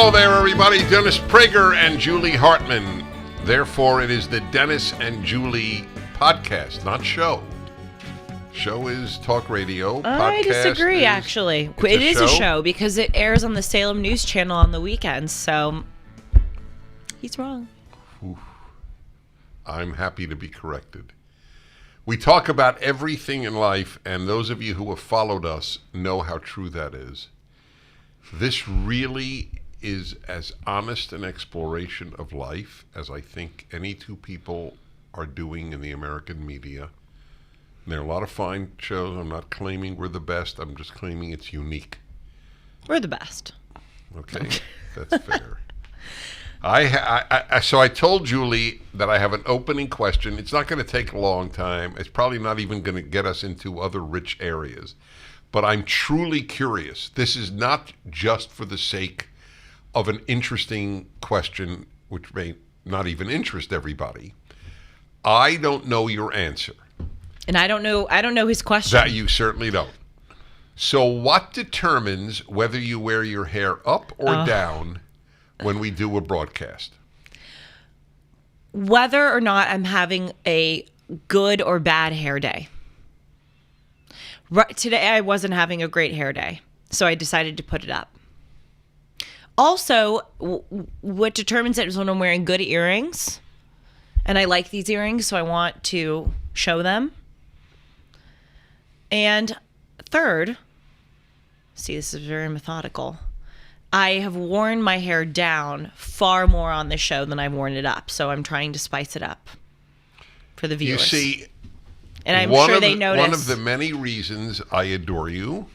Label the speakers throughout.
Speaker 1: Hello there, everybody. Dennis Prager and Julie Hartman. Therefore, it is the Dennis and Julie podcast, not show. Show is talk radio.
Speaker 2: I disagree, actually. It is a show because it airs on the Salem News Channel on the weekends, so he's wrong.
Speaker 1: Oof. I'm happy to be corrected. We talk about everything in life, and those of you who have followed us know how true that is. This really is as honest an exploration of life as I think any two people are doing in the American media. And there are a lot of fine shows. I'm not claiming we're the best. I'm just claiming it's unique.
Speaker 2: We're the best.
Speaker 1: Okay, that's fair. So I told Julie that I have an opening question. It's not going to take a long time. It's probably not even going to get us into other rich areas. But I'm truly curious. This is not just for the sake of an interesting question, which may not even interest everybody. I don't know your answer.
Speaker 2: And I don't know his question.
Speaker 1: That you certainly don't. So what determines whether you wear your hair up or down when we do a broadcast?
Speaker 2: Whether or not I'm having a good or bad hair day. Right, today I wasn't having a great hair day, so I decided to put it up. Also, what determines it is when I'm wearing good earrings, and I like these earrings, so I want to show them. And third, see, this is very methodical. I have worn my hair down far more on the show than I've worn it up, so I'm trying to spice it up for the viewers.
Speaker 1: You see,
Speaker 2: and I'm sure they notice.
Speaker 1: One of the many reasons I adore you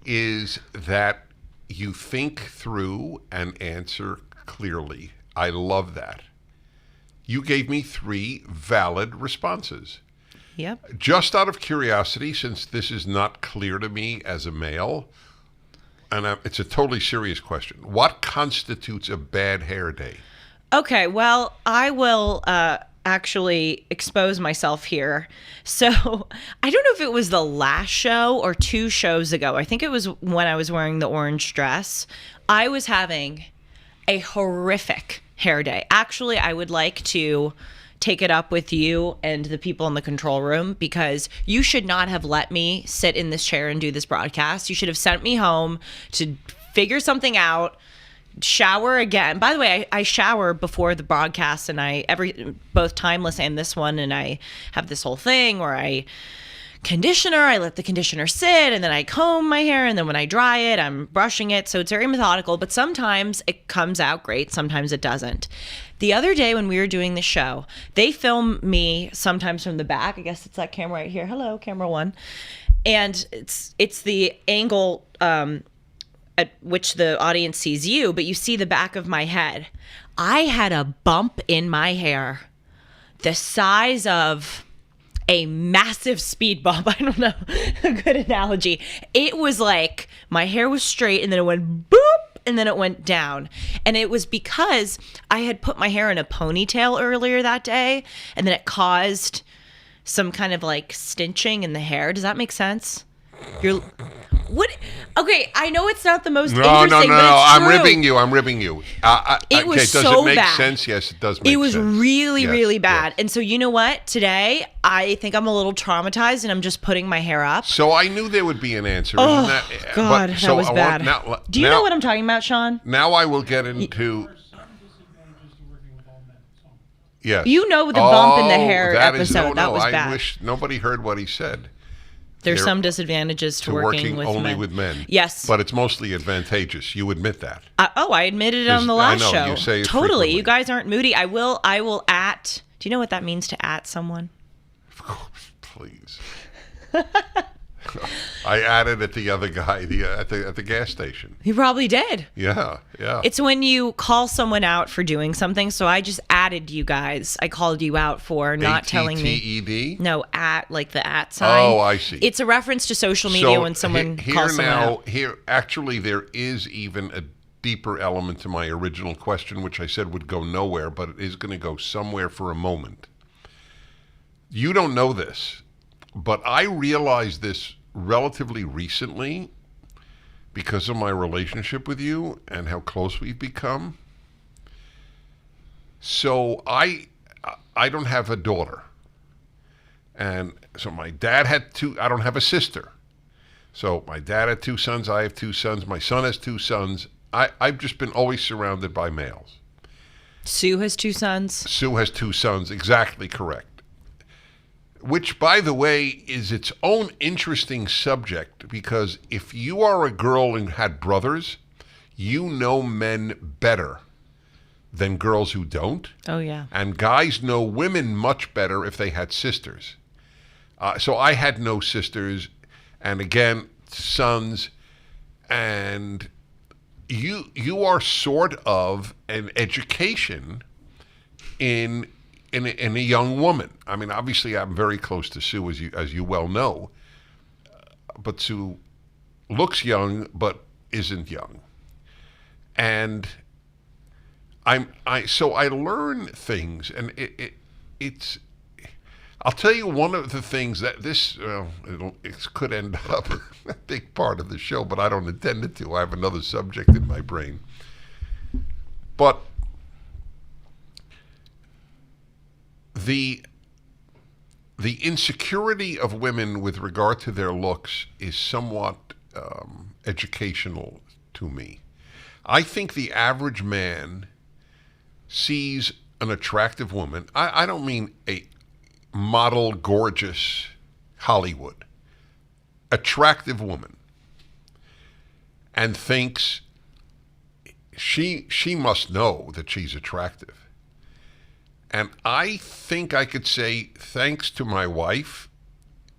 Speaker 1: is that you think through and answer clearly. I love that. You gave me 3 valid responses.
Speaker 2: Yep.
Speaker 1: Just out of curiosity, since this is not clear to me as a male, and it's a totally serious question, what constitutes a bad hair day?
Speaker 2: Okay, well, I will actually expose myself here. So I don't know if it was the last show or 2 shows ago. I think it was when I was wearing the orange dress. I was having a horrific hair day. Actually, I would like to take it up with you and the people in the control room, because you should not have let me sit in this chair and do this broadcast. You should have sent me home to figure something out, shower again. By the way, I shower before the broadcast, and both Timeless and this one, and I have this whole thing where I let the conditioner sit, and then I comb my hair, and then when I dry it, I'm brushing it. So it's very methodical, but sometimes it comes out great, sometimes it doesn't. The other day when we were doing the show, they film me sometimes from the back. I guess it's that camera right here. Hello, camera 1. And it's the angle at which the audience sees you, but you see the back of my head. I had a bump in my hair the size of a massive speed bump. I don't know a good analogy. It was like my hair was straight, and then it went boop, and then it went down. And it was because I had put my hair in a ponytail earlier that day, and then it caused some kind of like cinching in the hair. Does that make sense? What? Okay, I know it's not the most interesting, but it's true.
Speaker 1: I'm ribbing you.
Speaker 2: It was
Speaker 1: does
Speaker 2: so
Speaker 1: it make
Speaker 2: bad.
Speaker 1: sense? Yes, it does make sense.
Speaker 2: It was really,
Speaker 1: Yes,
Speaker 2: really bad.
Speaker 1: yes.
Speaker 2: And so you know what? Today, I think I'm a little traumatized, and I'm just putting my hair up.
Speaker 1: So I knew there would be an answer.
Speaker 2: Oh,
Speaker 1: isn't that,
Speaker 2: God, that was bad. Do you know what I'm talking about, Sean?
Speaker 1: Now I will get into... Yes.
Speaker 2: You know the bump in the hair
Speaker 1: that
Speaker 2: episode. That was bad.
Speaker 1: I wish nobody heard what he said.
Speaker 2: There's some disadvantages to working with
Speaker 1: only
Speaker 2: men.
Speaker 1: with men.
Speaker 2: Yes.
Speaker 1: But it's mostly advantageous. You admit that.
Speaker 2: I admitted it on the last show.
Speaker 1: You say it
Speaker 2: totally.
Speaker 1: frequently.
Speaker 2: You guys aren't moody. I will at. Do you know what that means to at someone?
Speaker 1: Of course, please. I added at the other guy at the gas station.
Speaker 2: You probably did.
Speaker 1: Yeah.
Speaker 2: It's when you call someone out for doing something. So I just added you guys. I called you out for not telling me.
Speaker 1: ATTED?
Speaker 2: No, like the at sign.
Speaker 1: Oh, I see.
Speaker 2: It's a reference to social media when someone calls someone out.
Speaker 1: Actually, there is even a deeper element to my original question, which I said would go nowhere, but it is going to go somewhere for a moment. You don't know this, but I realized this relatively recently because of my relationship with you and how close we've become. So I don't have a daughter. And so my dad had two, I don't have a sister. So my dad had two sons, I have two sons, my son has two sons. I've just been always surrounded by males.
Speaker 2: Sue has two sons.
Speaker 1: Sue has two sons, exactly correct. Which, by the way, is its own interesting subject, because if you are a girl and had brothers, you know men better than girls who don't.
Speaker 2: Oh, yeah.
Speaker 1: And guys know women much better if they had sisters. So I had no sisters, and again, sons, and you are sort of an education in a young woman. I mean, obviously, I'm very close to Sue, as you well know, but Sue looks young but isn't young, and so I learn things, and it's. I'll tell you one of the things that it could end up a big part of the show, but I don't intend it to. I have another subject in my brain. But the insecurity of women with regard to their looks is somewhat educational to me. I think the average man sees an attractive woman. I don't mean a model, gorgeous Hollywood, attractive woman, and thinks she must know that she's attractive. And I think I could say, thanks to my wife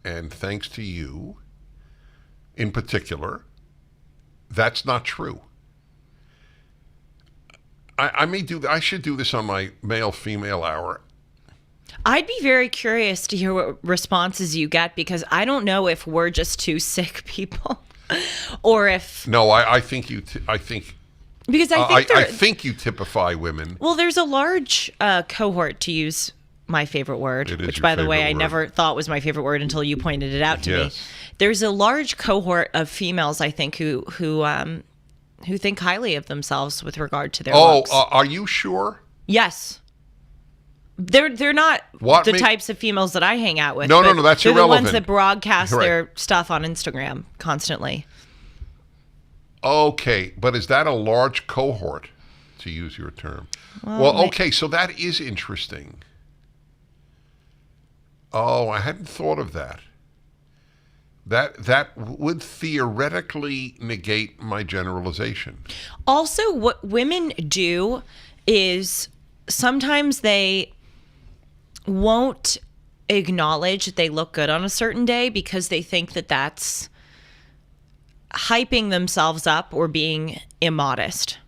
Speaker 1: and thanks to you in particular, that's not true. I should do this on my male-female hour.
Speaker 2: I'd be very curious to hear what responses you get, because I don't know if we're just two sick people or if...
Speaker 1: No, I think
Speaker 2: because I
Speaker 1: think you typify women.
Speaker 2: Well, there's a large cohort, to use my favorite word, which, by the way, I never thought was my favorite word until you pointed it out to me. There's a large cohort of females, I think, who think highly of themselves with regard to their looks.
Speaker 1: Are you sure?
Speaker 2: Yes. They're not types of females that I hang out with.
Speaker 1: No, that's
Speaker 2: they're
Speaker 1: irrelevant.
Speaker 2: The ones that broadcast their stuff on Instagram constantly.
Speaker 1: Okay, but is that a large cohort, to use your term? Well, okay, so that is interesting. Oh, I hadn't thought of that. That would theoretically negate my generalization.
Speaker 2: Also, what women do is sometimes they won't acknowledge that they look good on a certain day because they think that that's hyping themselves up or being immodest.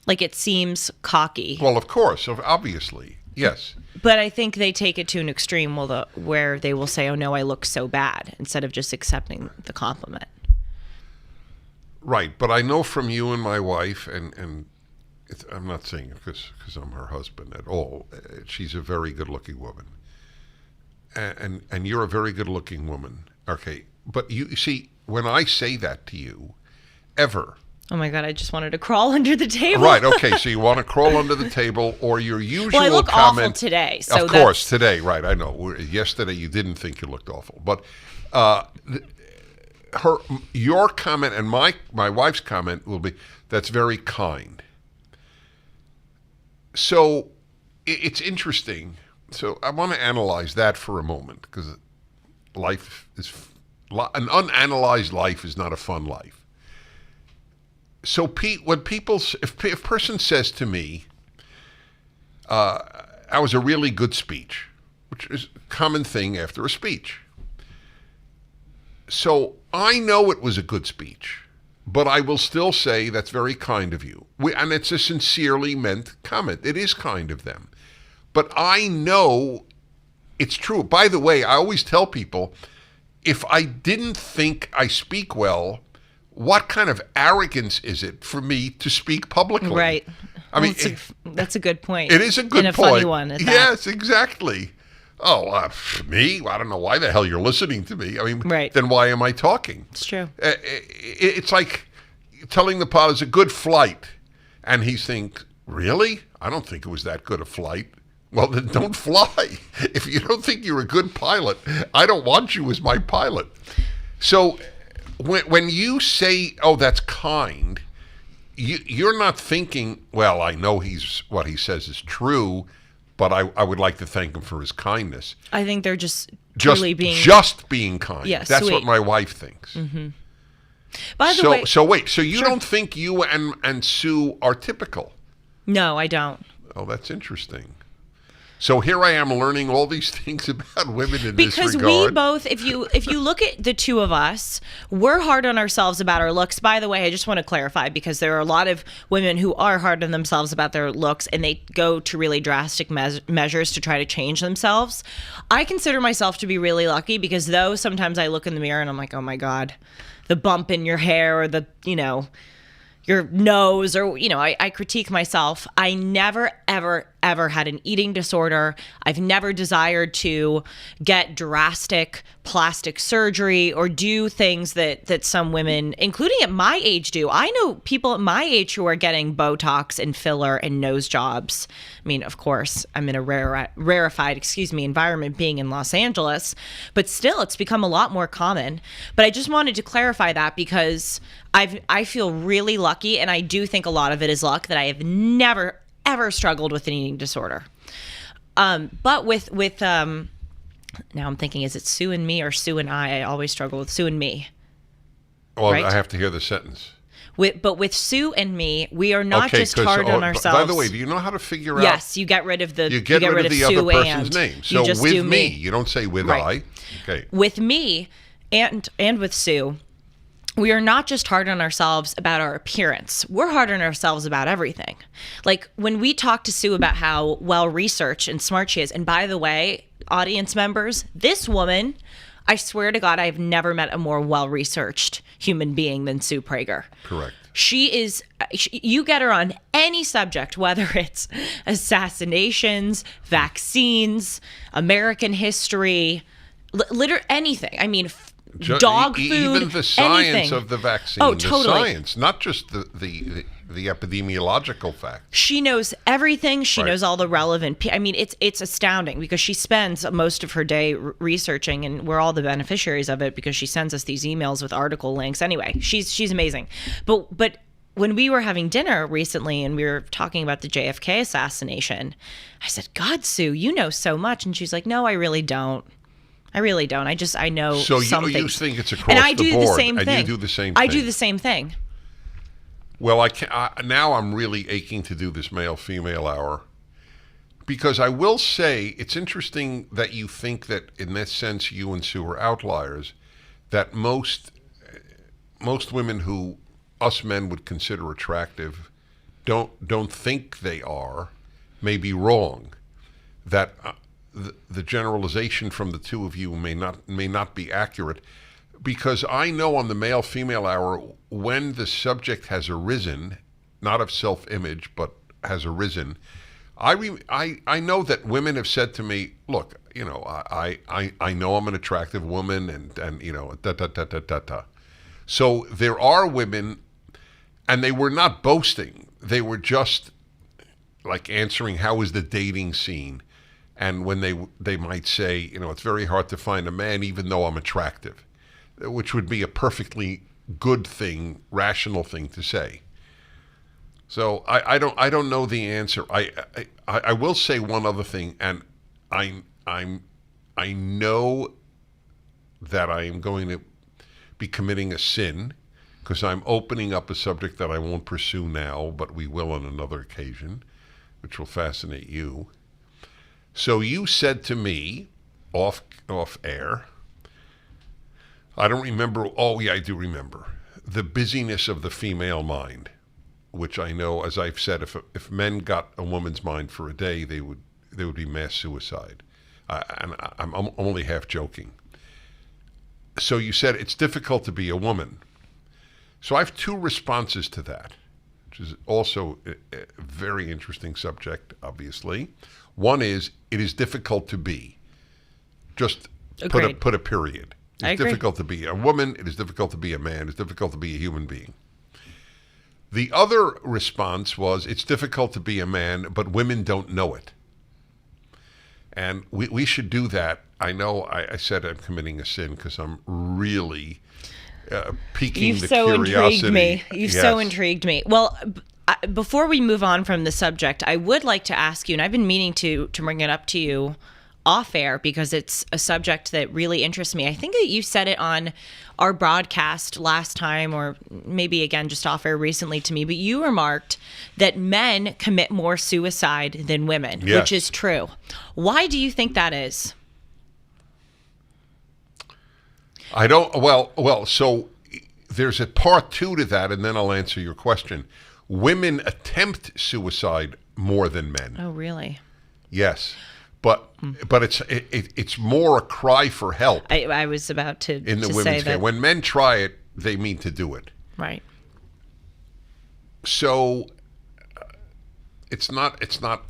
Speaker 2: Like, it seems cocky.
Speaker 1: Well, of course, obviously, yes.
Speaker 2: But I think they take it to an extreme where they will say, oh no, I look so bad, instead of just accepting the compliment.
Speaker 1: Right, but I know from you and my wife, and I'm not saying it because I'm her husband at all. She's a very good-looking woman. And you're a very good-looking woman. Okay, but you see, when I say that to you, ever...
Speaker 2: Oh my God, I just wanted to crawl under the table.
Speaker 1: Right, okay, so you want to crawl under the table, or your usual comment...
Speaker 2: Well, I look awful today. So
Speaker 1: of course, today, right, I know. Yesterday you didn't think you looked awful. But your comment and my wife's comment will be, that's very kind. So it's interesting. So I want to analyze that for a moment, because life is... an unanalyzed life is not a fun life. So if a person says to me, that was a really good speech, which is a common thing after a speech. So I know it was a good speech, but I will still say that's very kind of you. And it's a sincerely meant comment. It is kind of them. But I know it's true. By the way, I always tell people, if I didn't think I speak well, what kind of arrogance is it for me to speak publicly?
Speaker 2: Right.
Speaker 1: I mean,
Speaker 2: that's a good point.
Speaker 1: It is a good
Speaker 2: point.
Speaker 1: point.
Speaker 2: Funny one.
Speaker 1: Yes, exactly. Oh, me? I don't know why the hell you're listening to me. I mean,
Speaker 2: right.
Speaker 1: Then why am I talking?
Speaker 2: It's true.
Speaker 1: It's like telling the pilot it's a good flight, and he thinks, really? I don't think it was that good a flight. Well, then don't fly. If you don't think you're a good pilot, I don't want you as my pilot. So when you say, oh, that's kind, you're not thinking, well, I know what he says is true, but I would like to thank him for his kindness.
Speaker 2: I think they're just truly being...
Speaker 1: Just being kind.
Speaker 2: Yeah,
Speaker 1: that's
Speaker 2: sweet.
Speaker 1: what my wife thinks.
Speaker 2: Mm-hmm. By the way...
Speaker 1: So wait, so you
Speaker 2: Sure.
Speaker 1: don't think you and Sue are typical?
Speaker 2: No, I don't.
Speaker 1: Oh, that's interesting. So here I am learning all these things about women in this regard.
Speaker 2: Because we both, if you look at the two of us, we're hard on ourselves about our looks. By the way, I just want to clarify, because there are a lot of women who are hard on themselves about their looks, and they go to really drastic measures to try to change themselves. I consider myself to be really lucky, because though sometimes I look in the mirror and I'm like, oh my God, the bump in your hair, or the, your nose, or, I critique myself. I never, ever had an eating disorder. I've never desired to get drastic plastic surgery or do things that some women, including at my age, do. I know people at my age who are getting Botox and filler and nose jobs. I mean, of course, I'm in a rarefied, environment being in Los Angeles, but still it's become a lot more common. But I just wanted to clarify that, because I feel really lucky, and I do think a lot of it is luck, that I have never ever struggled with an eating disorder. But with now I'm thinking, is it Sue and me or Sue and I? I always struggle with Sue and me.
Speaker 1: Well,
Speaker 2: right?
Speaker 1: I have to hear the sentence.
Speaker 2: But with Sue and me, we are not just hard on ourselves.
Speaker 1: By the way, do you know how to figure out?
Speaker 2: Yes, you get rid of the
Speaker 1: you get rid of the
Speaker 2: Sue
Speaker 1: other person's
Speaker 2: and.
Speaker 1: name.
Speaker 2: You
Speaker 1: So
Speaker 2: just
Speaker 1: with
Speaker 2: do
Speaker 1: me, you don't say with
Speaker 2: Right.
Speaker 1: I. Okay.
Speaker 2: With me and with Sue, we are not just hard on ourselves about our appearance. We're hard on ourselves about everything. Like when we talk to Sue about how well researched and smart she is, and by the way, audience members, this woman, I swear to God, I've never met a more well-researched human being than Sue Prager.
Speaker 1: Correct.
Speaker 2: You get her on any subject, whether it's assassinations, vaccines, American history, literally anything. I mean, dog food,
Speaker 1: even the science
Speaker 2: anything.
Speaker 1: of the vaccine.
Speaker 2: Oh, totally.
Speaker 1: The science, not just the epidemiological facts.
Speaker 2: She knows everything. She
Speaker 1: Right.
Speaker 2: knows all the relevant. I mean, it's astounding, because she spends most of her day researching, and we're all the beneficiaries of it, because she sends us these emails with article links. Anyway, she's amazing. But when we were having dinner recently and we were talking about the JFK assassination, I said, God, Sue, you know so much. And she's like, no, I really don't. I know
Speaker 1: So
Speaker 2: some
Speaker 1: you
Speaker 2: things.
Speaker 1: think it's across
Speaker 2: And I
Speaker 1: the
Speaker 2: do
Speaker 1: board,
Speaker 2: the same thing.
Speaker 1: and you do the same thing.
Speaker 2: I do the same thing.
Speaker 1: Well, now I'm really aching to do this male-female hour, because I will say it's interesting that you think that in this sense you and Sue are outliers, that most women who us men would consider attractive don't think they are, may be wrong, that the generalization from the two of you may not be accurate. Because I know on the male-female hour, when the subject has arisen, not of self-image, but has arisen, I know that women have said to me, look, I know I'm an attractive woman, and da. So there are women, and they were not boasting. They were just like answering, how is the dating scene? And when they might say, it's very hard to find a man even though I'm attractive, which would be a perfectly good thing, rational thing to say. So I don't know the answer. I will say one other thing, and I know that I am going to be committing a sin, because I'm opening up a subject that I won't pursue now, but we will on another occasion, which will fascinate you. So you said to me off air, I don't remember. Oh, yeah, I do remember. The busyness of the female mind, which I know, as I've said, if men got a woman's mind for a day, they would be mass suicide. And I'm only half joking. So you said it's difficult to be a woman. So I have two responses to that, which is also a very interesting subject, obviously. One is, it is difficult to be. Just put a period. It's difficult to be a woman. It is difficult to be a man. It's difficult to be a human being. The other response was, it's difficult to be a man, but women don't know it. And we should do that. I know I said I'm committing a sin because I'm really piquing the curiosity.
Speaker 2: You've so intrigued me. Well, before we move on from the subject, I would like to ask you, and I've been meaning to bring it up to you off air because it's a subject that really interests me. I think that you said it on our broadcast last time, or maybe again just off air recently to me, but you remarked that men commit more suicide than women,
Speaker 1: yes,
Speaker 2: which is true. Why do you think that is?
Speaker 1: I don't, well, so there's a part two to that, and then I'll answer your question. Women attempt suicide more than men.
Speaker 2: Oh, really?
Speaker 1: Yes. But it's more a cry for help.
Speaker 2: I was about to
Speaker 1: in the
Speaker 2: to
Speaker 1: women's
Speaker 2: say that.
Speaker 1: case. When men try it, they mean to do it.
Speaker 2: Right.
Speaker 1: So it's not.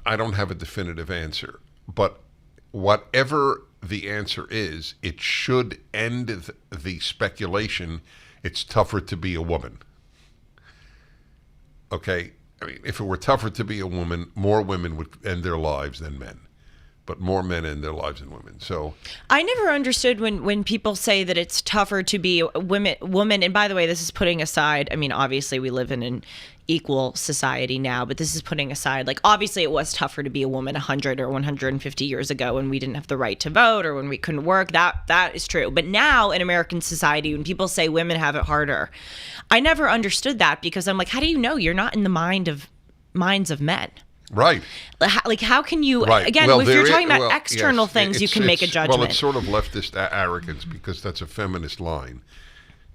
Speaker 1: I don't have a definitive answer, but whatever the answer is, it should end the speculation. It's tougher to be a woman. Okay, I mean, if it were tougher to be a woman, more women would end their lives than men. But more men end their lives than women. So
Speaker 2: I never understood when people say that it's tougher to be a woman. And by the way, this is putting aside, I mean, obviously we live in an equal society now, but this is putting aside, like, obviously it was tougher to be a woman 100 or 150 years ago when we didn't have the right to vote or when we couldn't work. That is true. But now in American society, when people say women have it harder, I never understood that because I'm like, how do you know you're not in the minds of men?
Speaker 1: right.
Speaker 2: Like, how can you,
Speaker 1: Right.
Speaker 2: again,
Speaker 1: Well,
Speaker 2: if you're
Speaker 1: there
Speaker 2: talking
Speaker 1: is-
Speaker 2: about
Speaker 1: well,
Speaker 2: external
Speaker 1: yes,
Speaker 2: things, you can make a judgment.
Speaker 1: Well, it's sort of leftist arrogance because that's a feminist line.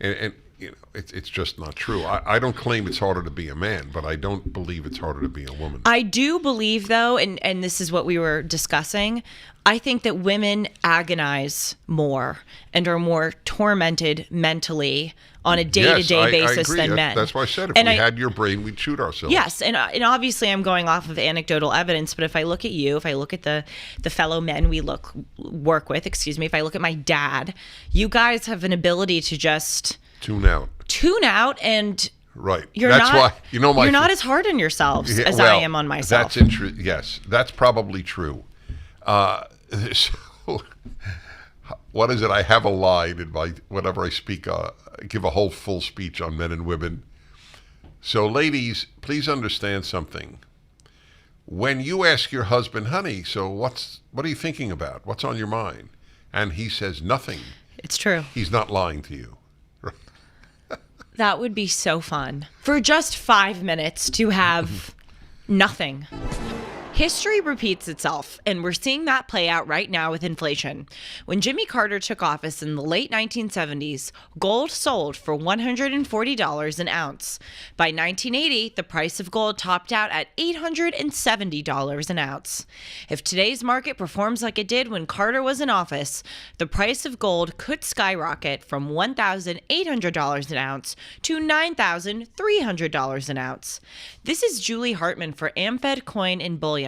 Speaker 1: And you know, it's just not true. I don't claim it's harder to be a man, but I don't believe it's harder to be a woman.
Speaker 2: I do believe, though, and this is what we were discussing, I think that women agonize more and are more tormented mentally on a day-to-day basis
Speaker 1: I agree.
Speaker 2: than men.
Speaker 1: That's why I said if
Speaker 2: And
Speaker 1: we had your brain, we'd shoot ourselves.
Speaker 2: Yes, and obviously I'm going off of anecdotal evidence, but if I look at you, if I look at the fellow men we work with, if I look at my dad, you guys have an ability to just
Speaker 1: Tune out
Speaker 2: and
Speaker 1: right.
Speaker 2: you're not as hard on yourselves as I am on myself.
Speaker 1: That's yes, that's probably true. So, what is it? I have a line in my whenever I speak. I give a whole full speech on men and women. So, ladies, please understand something. When you ask your husband, honey, so what are you thinking about? What's on your mind? And he says nothing.
Speaker 2: It's true.
Speaker 1: He's not lying to you.
Speaker 2: That would be so fun. For just 5 minutes to have nothing. History repeats itself, and we're seeing that play out right now with inflation. When Jimmy Carter took office in the late 1970s, gold sold for $140 an ounce. By 1980, the price of gold topped out at $870 an ounce. If today's market performs like it did when Carter was in office, the price of gold could skyrocket from $1,800 an ounce to $9,300 an ounce. This is Julie Hartman for AmFed Coin and Bullion.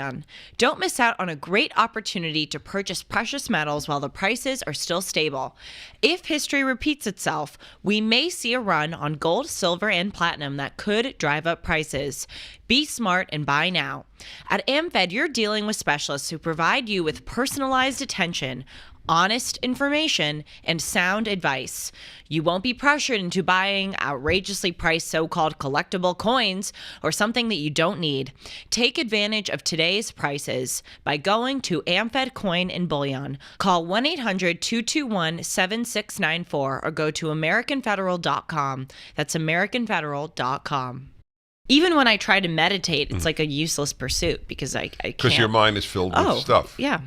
Speaker 2: Don't miss out on a great opportunity to purchase precious metals while the prices are still stable. If history repeats itself, we may see a run on gold, silver, and platinum that could drive up prices. Be smart and buy now. At AmFed, you're dealing with specialists who provide you with personalized attention, honest information, and sound advice. You won't be pressured into buying outrageously priced so-called collectible coins or something that you don't need. Take advantage of today's prices by going to AmFed Coin and Bullion. Call 1-800-221-7694 or go to AmericanFederal.com. That's AmericanFederal.com. Even when I try to meditate, it's like a useless pursuit because I can't.
Speaker 1: Because your mind is filled with stuff.
Speaker 2: Yeah.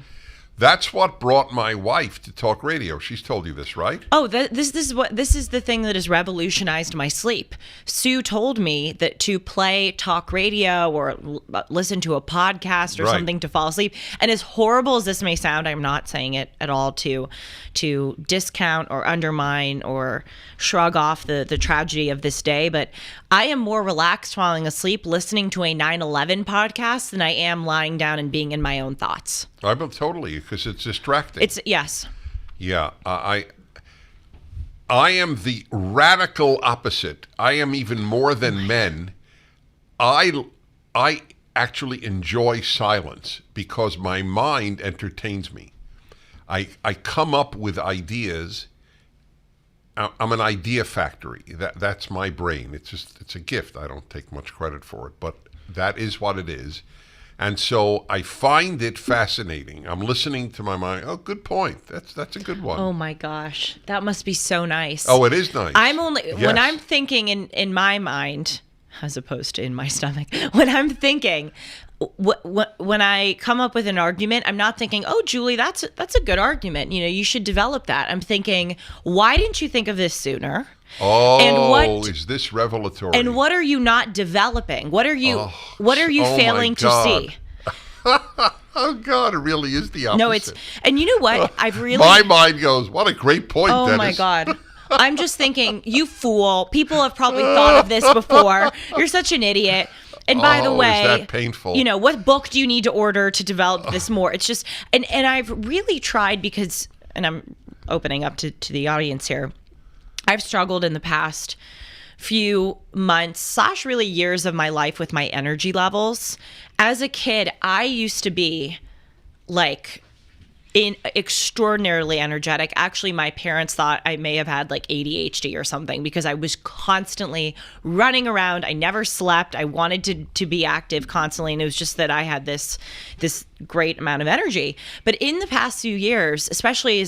Speaker 1: That's what brought my wife to talk radio. She's told you this, right?
Speaker 2: Oh, this is the thing that has revolutionized my sleep. Sue told me that to play talk radio or listen to a podcast or something to fall asleep. And as horrible as this may sound, I'm not saying it at all to discount or undermine or shrug off the tragedy of this day, but I am more relaxed falling asleep listening to a 9/11 podcast than I am lying down and being in my own thoughts.
Speaker 1: Totally, because it's distracting.
Speaker 2: Yes.
Speaker 1: Yeah, I am the radical opposite. I am even more than men I I actually enjoy silence because my mind entertains me. I come up with ideas. I'm an idea factory. That's my brain. It's a gift. I don't take much credit for it, but that is what it is. And so I find it fascinating. I'm listening to my mind. Oh, good point. That's a good one.
Speaker 2: Oh my gosh, that must be so nice.
Speaker 1: Oh, it is nice.
Speaker 2: I'm only
Speaker 1: Yes.
Speaker 2: when I'm thinking in my mind, as opposed to in my stomach. When I'm thinking, when I come up with an argument, I'm not thinking, "Oh, Julie, that's a good argument. You know, you should develop that." I'm thinking, "Why didn't you think of this sooner?"
Speaker 1: Oh,
Speaker 2: And
Speaker 1: is this revelatory?
Speaker 2: And what are you not developing? What are you
Speaker 1: Oh my
Speaker 2: failing to
Speaker 1: God.
Speaker 2: see?
Speaker 1: Oh God, it really is the opposite.
Speaker 2: No, it's and you know what? I've really
Speaker 1: My mind goes, what a great point,
Speaker 2: Oh
Speaker 1: Dennis.
Speaker 2: my God. I'm just thinking, you fool. People have probably thought of this before. You're such an idiot. And by the
Speaker 1: Oh,
Speaker 2: way,
Speaker 1: is that painful?
Speaker 2: you know, what book do you need to order to develop this more? It's just, and I've really tried because, and I'm opening up to the audience here. I've struggled in the past few months / really years of my life with my energy levels. As a kid, I used to be like extraordinarily energetic. Actually, my parents thought I may have had like ADHD or something because I was constantly running around. I never slept. I wanted to be active constantly, and it was just that I had this great amount of energy. But in the past few years, especially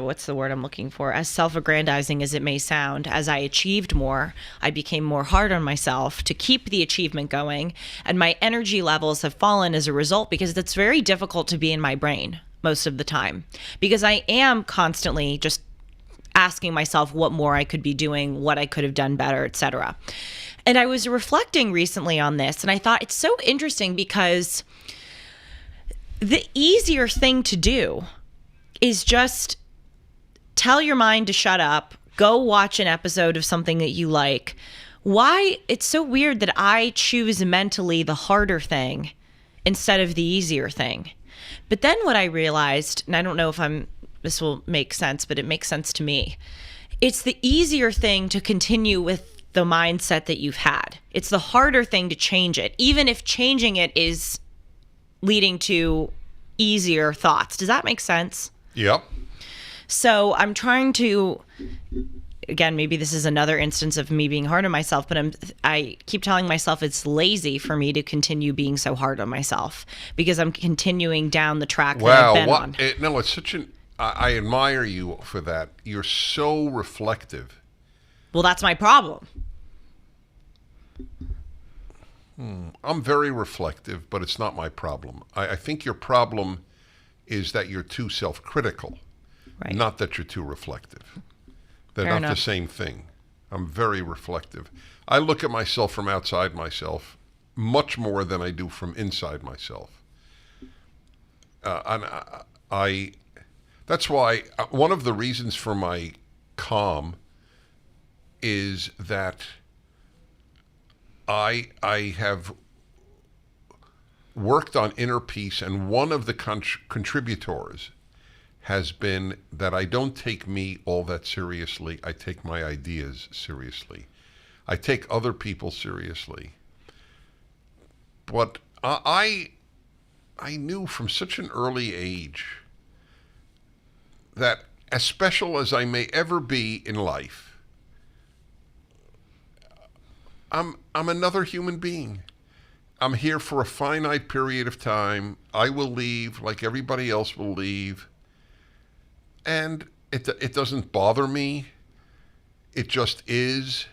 Speaker 2: what's the word I'm looking for? As self-aggrandizing as it may sound, as I achieved more, I became more hard on myself to keep the achievement going. And my energy levels have fallen as a result because it's very difficult to be in my brain most of the time because I am constantly just asking myself what more I could be doing, what I could have done better, etc. And I was reflecting recently on this, and I thought it's so interesting because the easier thing to do is just tell your mind to shut up, go watch an episode of something that you like. Why? It's so weird that I choose mentally the harder thing instead of the easier thing. But then what I realized, and I don't know if this will make sense, but it makes sense to me. It's the easier thing to continue with the mindset that you've had. It's the harder thing to change it, even if changing it is leading to easier thoughts. Does that make sense?
Speaker 1: Yep.
Speaker 2: So I'm trying to, again, maybe this is another instance of me being hard on myself, but I keep telling myself it's lazy for me to continue being so hard on myself because I'm continuing down the track that I've been on.
Speaker 1: No, it's such an. I admire you for that. You're so reflective.
Speaker 2: Well, that's my problem.
Speaker 1: I'm very reflective, but it's not my problem. I think your problem is that you're too self-critical,
Speaker 2: Right.
Speaker 1: not that you're too reflective. They're
Speaker 2: Fair
Speaker 1: not
Speaker 2: enough.
Speaker 1: the same thing. I'm very reflective. I look at myself from outside myself much more than I do from inside myself. And that's why one of the reasons for my calm is that I have worked on inner peace, and one of the contributors has been that I don't take me all that seriously. I take my ideas seriously. I take other people seriously. But I knew from such an early age that as special as I may ever be in life, I'm another human being. I'm here for a finite period of time. I will leave like everybody else will leave. And it doesn't bother me. It just is.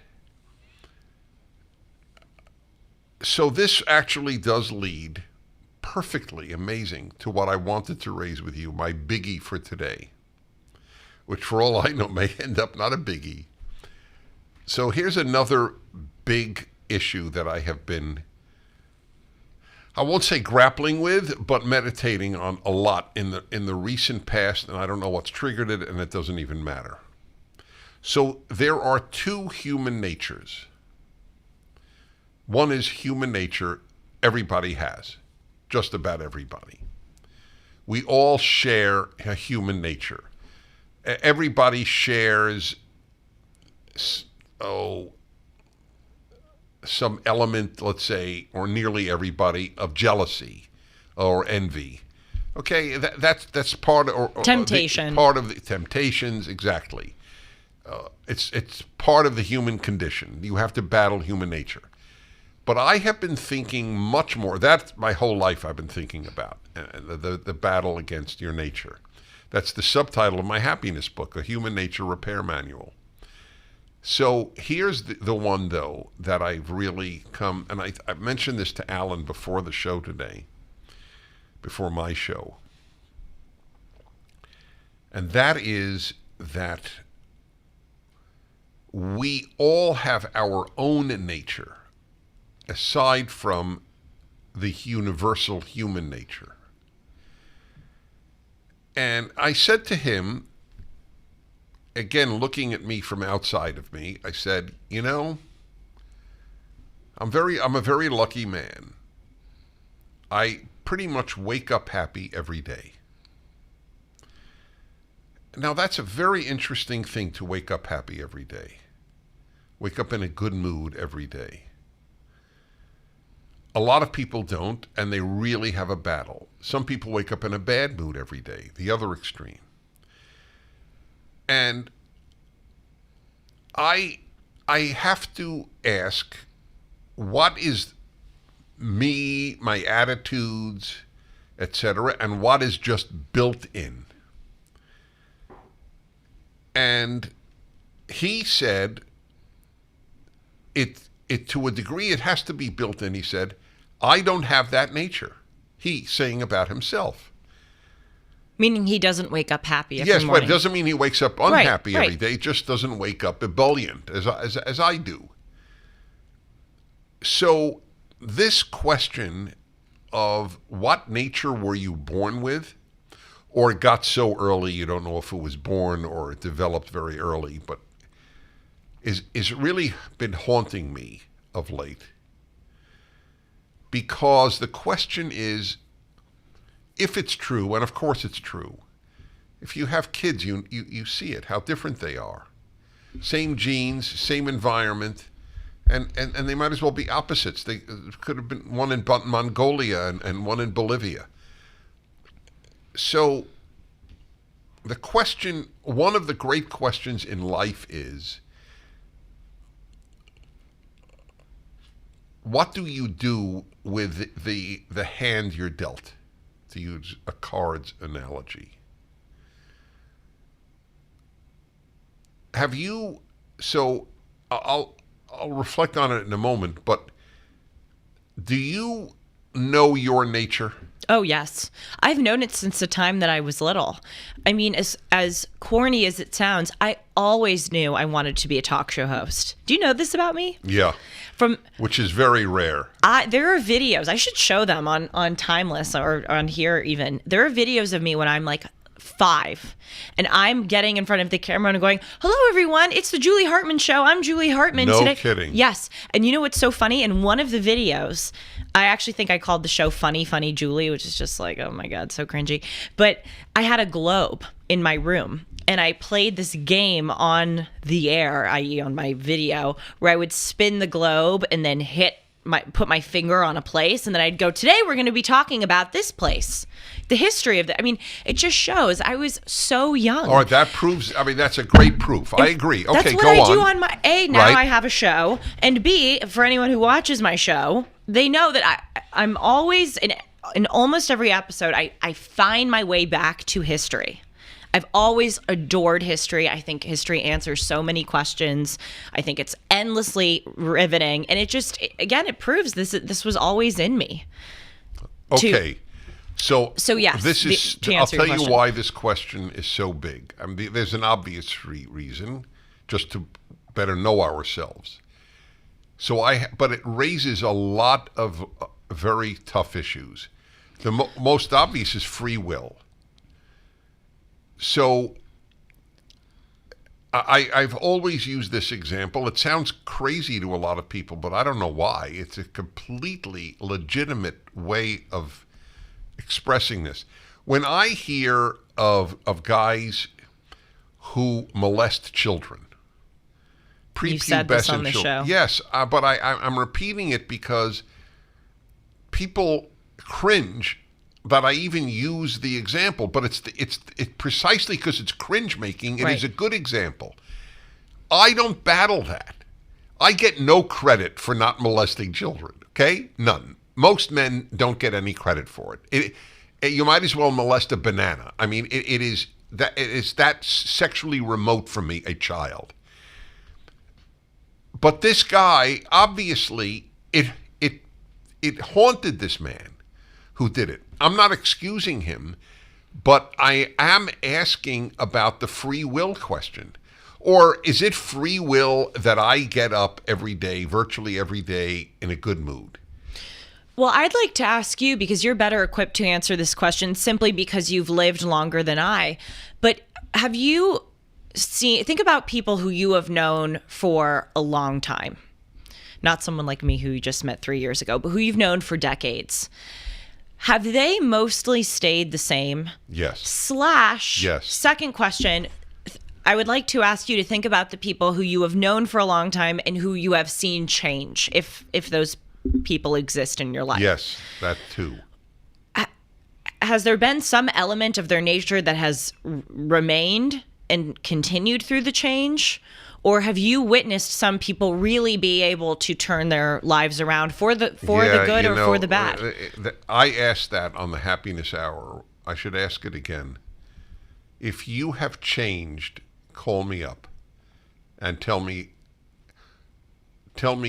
Speaker 1: So this actually does lead perfectly amazing to what I wanted to raise with you, my biggie for today, which for all I know may end up not a biggie. So here's another big issue that I have been, I won't say grappling with, but meditating on a lot in the recent past, and I don't know what's triggered it, and it doesn't even matter. So there are two human natures. One is human nature everybody has, just about everybody. We all share a human nature. Everybody shares, some element, let's say, or nearly everybody, of jealousy or envy. Okay, that's part of
Speaker 2: Temptation.
Speaker 1: part of the temptations, exactly. It's part of the human condition. You have to battle human nature. But I have been thinking much more. That's my whole life I've been thinking about, the battle against your nature. That's the subtitle of my happiness book, A Human Nature Repair Manual. So here's the one, though, that I've really come, and I mentioned this to Alan before the show today, before my show. And that is that we all have our own nature, aside from the universal human nature. And I said to him, again, looking at me from outside of me, I said, you know, I'm a very lucky man. I pretty much wake up happy every day. Now, that's a very interesting thing, to wake up happy every day. Wake up in a good mood every day. A lot of people don't, and they really have a battle. Some people wake up in a bad mood every day, the other extreme. And I have to ask, what is me, my attitudes, etc., and what is just built in? And he said, it to a degree, it has to be built in. He said, I don't have that nature. He saying about himself.
Speaker 2: Meaning he doesn't wake up happy every
Speaker 1: morning. Yes, but it doesn't mean he wakes up unhappy every day. He just doesn't wake up ebullient, as I do. So this question of what nature were you born with, or it got so early you don't know if it was born or it developed very early, but is really been haunting me of late. Because the question is, if it's true, and of course it's true, if you have kids, you see it, how different they are. Same genes, same environment, and they might as well be opposites. They could have been one in Mongolia and one in Bolivia. So the question, one of the great questions in life is, what do you do with the hand you're dealt, to use a cards analogy? Have you, so I'll reflect on it in a moment, but do you know your nature?
Speaker 2: Oh, yes. I've known it since the time that I was little. I mean, as corny as it sounds, I always knew I wanted to be a talk show host. Do you know this about me?
Speaker 1: Yeah. Which is very rare.
Speaker 2: There are videos. I should show them on Timeless or on here even. There are videos of me when I'm like 5 and I'm getting in front of the camera and going, hello, everyone. It's the Julie Hartman Show. I'm Julie Hartman today.
Speaker 1: No kidding.
Speaker 2: Yes. And you know what's so funny? In one of the videos, I actually think I called the show Funny Julie, which is just like, oh my God, so cringy. But I had a globe in my room and I played this game on the air, i.e. on my video, where I would spin the globe and then put my finger on a place, and then I'd go, today we're going to be talking about this place. The history of I mean, it just shows I was so young.
Speaker 1: All right, that proves, I mean, that's a great proof. I agree. Okay,
Speaker 2: that's what
Speaker 1: go
Speaker 2: I
Speaker 1: on.
Speaker 2: do on my, A, now right. I have a show, and B, for anyone who watches my show, they know that I'm always, in almost every episode, I find my way back to history. I've always adored history. I think history answers so many questions. I think it's endlessly riveting. And it just, again, it proves this was always in me.
Speaker 1: Okay. So
Speaker 2: yes,
Speaker 1: this is, I'll tell you why this question is so big. I mean, there's an obvious reason, just to better know ourselves. But it raises a lot of very tough issues. The most obvious is free will. So I've always used this example. It sounds crazy to a lot of people, but I don't know why. It's a completely legitimate way of expressing this. When I hear of guys who molest children,
Speaker 2: You said this on the show.
Speaker 1: Yes, but I'm repeating it because people cringe that I even use the example. But it's precisely because it's cringe making. It is a good example. I don't battle that. I get no credit for not molesting children. Okay, none. Most men don't get any credit for it. You might as well molest a banana. I mean, it is that sexually remote from me, a child. But this guy, obviously, it haunted this man who did it. I'm not excusing him, but I am asking about the free will question. Or is it free will that I get up every day, virtually every day, in a good mood?
Speaker 2: Well, I'd like to ask you, because you're better equipped to answer this question simply because you've lived longer than I. But have you think about people who you have known for a long time, not someone like me who you just met 3 years ago, but who you've known for decades. Have they mostly stayed the same?
Speaker 1: Yes.
Speaker 2: Yes. Second question, I would like to ask you to think about the people who you have known for a long time and who you have seen change, if those people exist in your life.
Speaker 1: Yes, that too.
Speaker 2: Has there been some element of their nature that has remained and continued through the change? Or have you witnessed some people really be able to turn their lives around for the good or for the bad?
Speaker 1: I asked that on the Happiness Hour. I should ask it again. If you have changed, call me up and tell me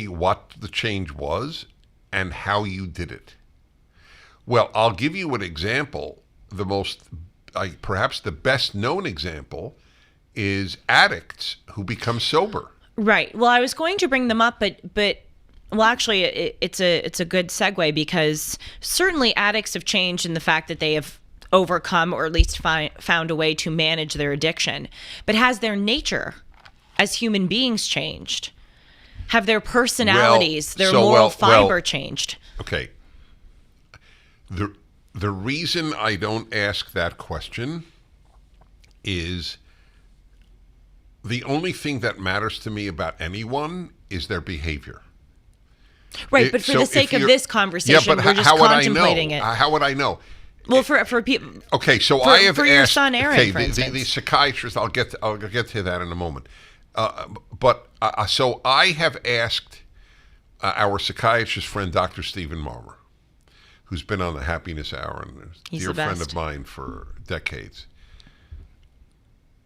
Speaker 1: what the change was and how you did it. Well, I'll give you an example. Perhaps the best known example is addicts who become sober.
Speaker 2: Right. Well, I was going to bring them up, but actually, it's a good segue, because certainly addicts have changed in the fact that they have overcome, or at least found a way to manage their addiction. But has their nature as human beings changed? Have their personalities, their moral fiber changed?
Speaker 1: Okay. The reason I don't ask that question is the only thing that matters to me about anyone is their behavior.
Speaker 2: Right, but for the sake of this conversation, we're just contemplating it.
Speaker 1: How would I know?
Speaker 2: Well, for people.
Speaker 1: Okay, so I have
Speaker 2: for
Speaker 1: asked.
Speaker 2: Your son, Aaron,
Speaker 1: okay,
Speaker 2: for instance.
Speaker 1: the psychiatrist. I'll get to that in a moment. So I have asked our psychiatrist friend, Dr. Stephen Marmer, who's been on the Happiness Hour and a dear friend of mine for decades.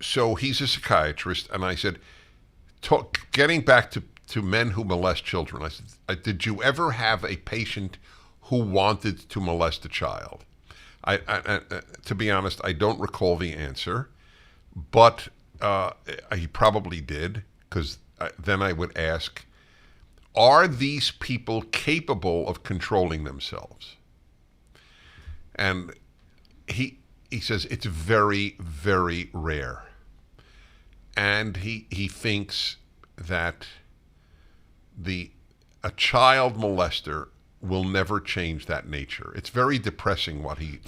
Speaker 1: So he's a psychiatrist, and I said, getting back to men who molest children, I said, did you ever have a patient who wanted to molest a child? I to be honest, I don't recall the answer, but he probably did, because then I would ask, are these people capable of controlling themselves? And he says it's very, very rare. And he thinks that a child molester will never change that nature. It's very depressing what he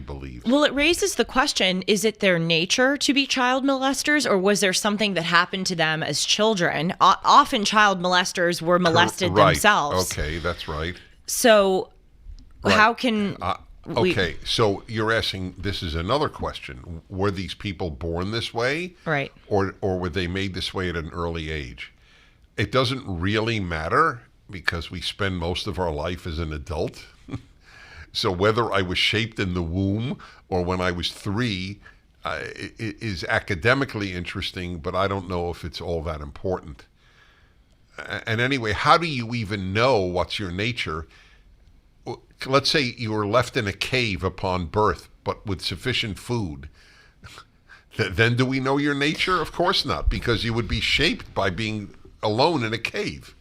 Speaker 1: believes.
Speaker 2: Well, it raises the question, is it their nature to be child molesters, or was there something that happened to them as children? Often child molesters were molested themselves.
Speaker 1: Okay, that's right.
Speaker 2: So how can
Speaker 1: okay, so you're asking, this is another question. Were these people born this way?
Speaker 2: Right.
Speaker 1: Or were they made this way at an early age? It doesn't really matter, because we spend most of our life as an adult. So whether I was shaped in the womb or when I was 3 is academically interesting, but I don't know if it's all that important. And anyway, how do you even know what's your nature? Let's say you were left in a cave upon birth, but with sufficient food. Then do we know your nature? Of course not, because you would be shaped by being alone in a cave.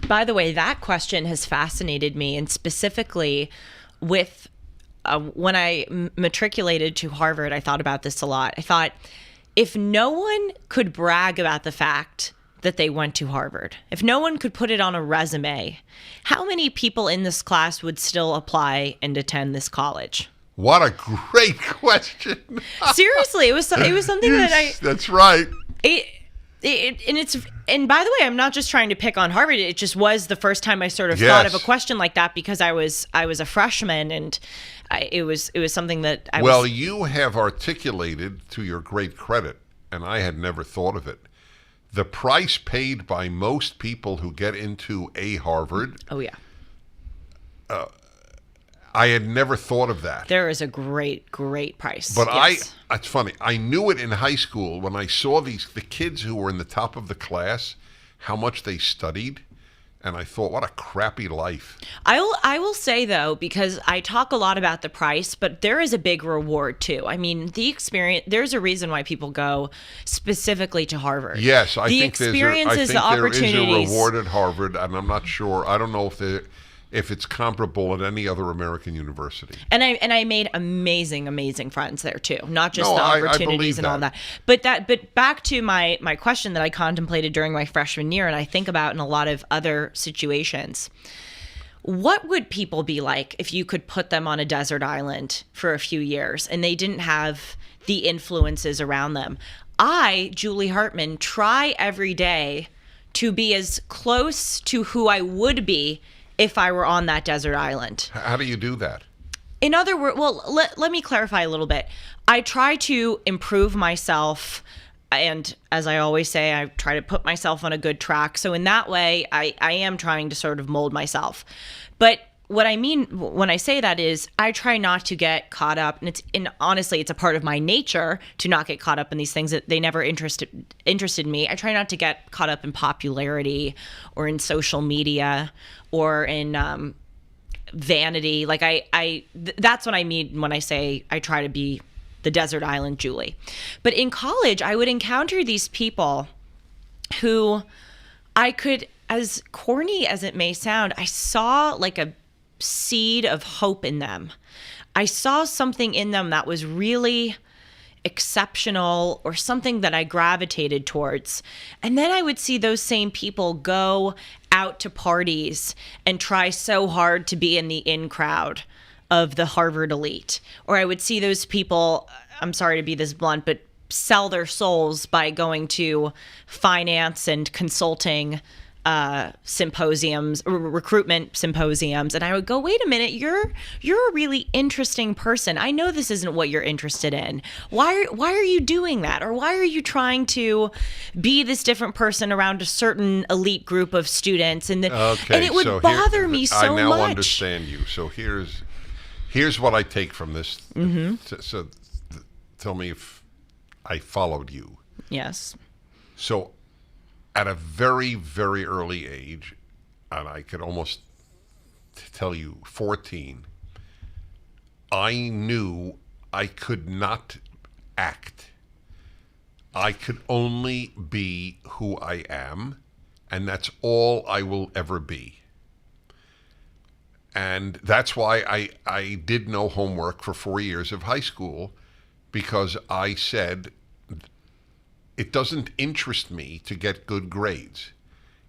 Speaker 2: By the way, that question has fascinated me, and specifically with when I matriculated to Harvard, I thought about this a lot. I thought, if no one could brag about the fact that they went to Harvard, if no one could put it on a resume, how many people in this class would still apply and attend this college?
Speaker 1: What a great question.
Speaker 2: Seriously, it was something that
Speaker 1: That's right.
Speaker 2: And by the way, I'm not just trying to pick on Harvard. It just was the first time I sort of thought of a question like that, because I was a freshman, and it was something that I
Speaker 1: Well,
Speaker 2: was.
Speaker 1: you have articulated, to your great credit, and I had never thought of it, the price paid by most people who get into a Harvard.
Speaker 2: Oh yeah.
Speaker 1: I had never thought of that.
Speaker 2: There is a great price.
Speaker 1: But
Speaker 2: yes.
Speaker 1: it's funny. I knew it in high school when I saw the kids who were in the top of the class, how much they studied, and I thought, what a crappy life.
Speaker 2: I will say though, because I talk a lot about the price, but there is a big reward too. I mean, the experience. There's a reason why people go specifically to Harvard.
Speaker 1: Yes, I think
Speaker 2: the
Speaker 1: there
Speaker 2: opportunities.
Speaker 1: is a reward at Harvard, and I'm not sure. I don't know if it's comparable at any other American university.
Speaker 2: And I made amazing friends there too. Not just
Speaker 1: No,
Speaker 2: the
Speaker 1: I
Speaker 2: opportunities
Speaker 1: believe
Speaker 2: and all
Speaker 1: that.
Speaker 2: that. But back to my question that I contemplated during my freshman year, and I think about in a lot of other situations. What would people be like if you could put them on a desert island for a few years and they didn't have the influences around them? I, Julie Hartman, try every day to be as close to who I would be if I were on that desert island.
Speaker 1: How do you do that?
Speaker 2: In other words, well, let me clarify a little bit. I try to improve myself, and as I always say, I try to put myself on a good track. So in that way, I am trying to sort of mold myself. But what I mean when I say that is I try not to get caught up, and honestly, it's a part of my nature to not get caught up in these things that they never interested me. I try not to get caught up in popularity or in social media or in vanity. Like that's what I mean when I say I try to be the desert island Julie. But in college, I would encounter these people who I could, as corny as it may sound, I saw like a seed of hope in them. I saw something in them that was really exceptional, or something that I gravitated towards. And then I would see those same people go out to parties and try so hard to be in the in crowd of the Harvard elite. Or I would see those people, I'm sorry to be this blunt, but sell their souls by going to finance and consulting symposiums, recruitment symposiums, and I would go, wait a minute, you're a really interesting person. I know this isn't what you're interested in. Why are you doing that? Or why are you trying to be this different person around a certain elite group of students? And it would bother me so much.
Speaker 1: I now understand you. So here's what I take from this.
Speaker 2: Mm-hmm.
Speaker 1: So tell me if I followed you.
Speaker 2: Yes.
Speaker 1: So at a very, very early age, and I could almost tell you 14, I knew I could not act. I could only be who I am, and that's all I will ever be. And that's why I did no homework for 4 years of high school, because I said, it doesn't interest me to get good grades.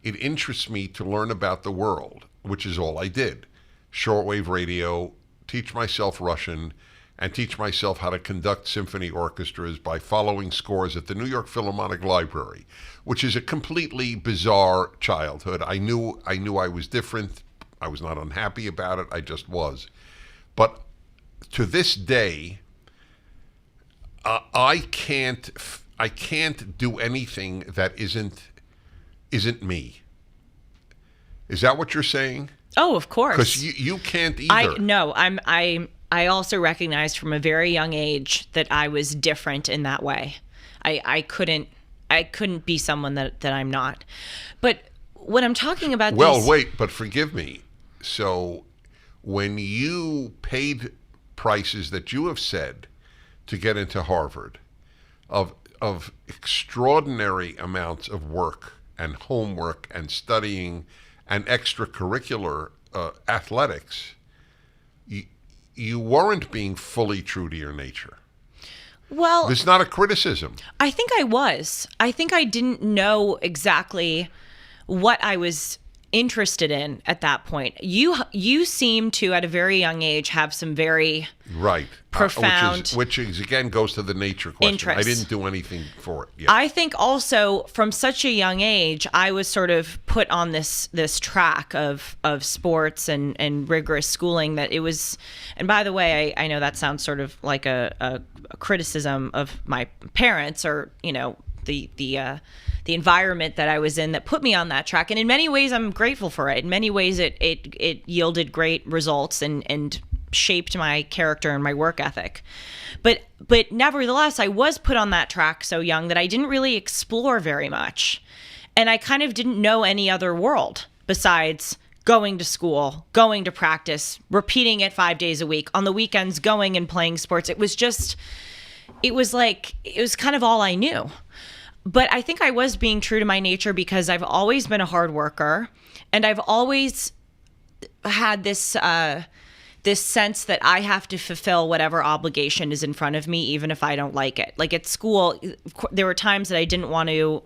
Speaker 1: It interests me to learn about the world, which is all I did. Shortwave radio, teach myself Russian, and teach myself how to conduct symphony orchestras by following scores at the New York Philharmonic Library, which is a completely bizarre childhood. I knew I was different. I was not unhappy about it. I just was. But to this day, I can't do anything that isn't me. Is that what you're saying?
Speaker 2: Oh, of course.
Speaker 1: Because you can't either.
Speaker 2: I also recognized from a very young age that I was different in that way. I couldn't be someone that I'm not. But when I'm talking about
Speaker 1: wait, but forgive me. So when you paid prices that you have said to get into Harvard, of extraordinary amounts of work and homework and studying and extracurricular athletics, you weren't being fully true to your nature.
Speaker 2: Well,
Speaker 1: it's not a criticism.
Speaker 2: I think I was. I think I didn't know exactly what I was interested in at that point. You seem to, at a very young age, have some very
Speaker 1: right
Speaker 2: profound
Speaker 1: which is again goes to the nature question.
Speaker 2: interest.
Speaker 1: I didn't do anything for it yet.
Speaker 2: I think also from such a young age, I was sort of put on this track of sports and rigorous schooling that it was. And by the way, I know that sounds sort of like a criticism of my parents, or the environment that I was in that put me on that track. And in many ways, I'm grateful for it. In many ways, it yielded great results and shaped my character and my work ethic. But nevertheless, I was put on that track so young that I didn't really explore very much. And I kind of didn't know any other world besides going to school, going to practice, repeating it 5 days a week, on the weekends going and playing sports. It was kind of all I knew. But I think I was being true to my nature because I've always been a hard worker, and I've always had this sense that I have to fulfill whatever obligation is in front of me, even if I don't like it. Like at school, there were times that I didn't want to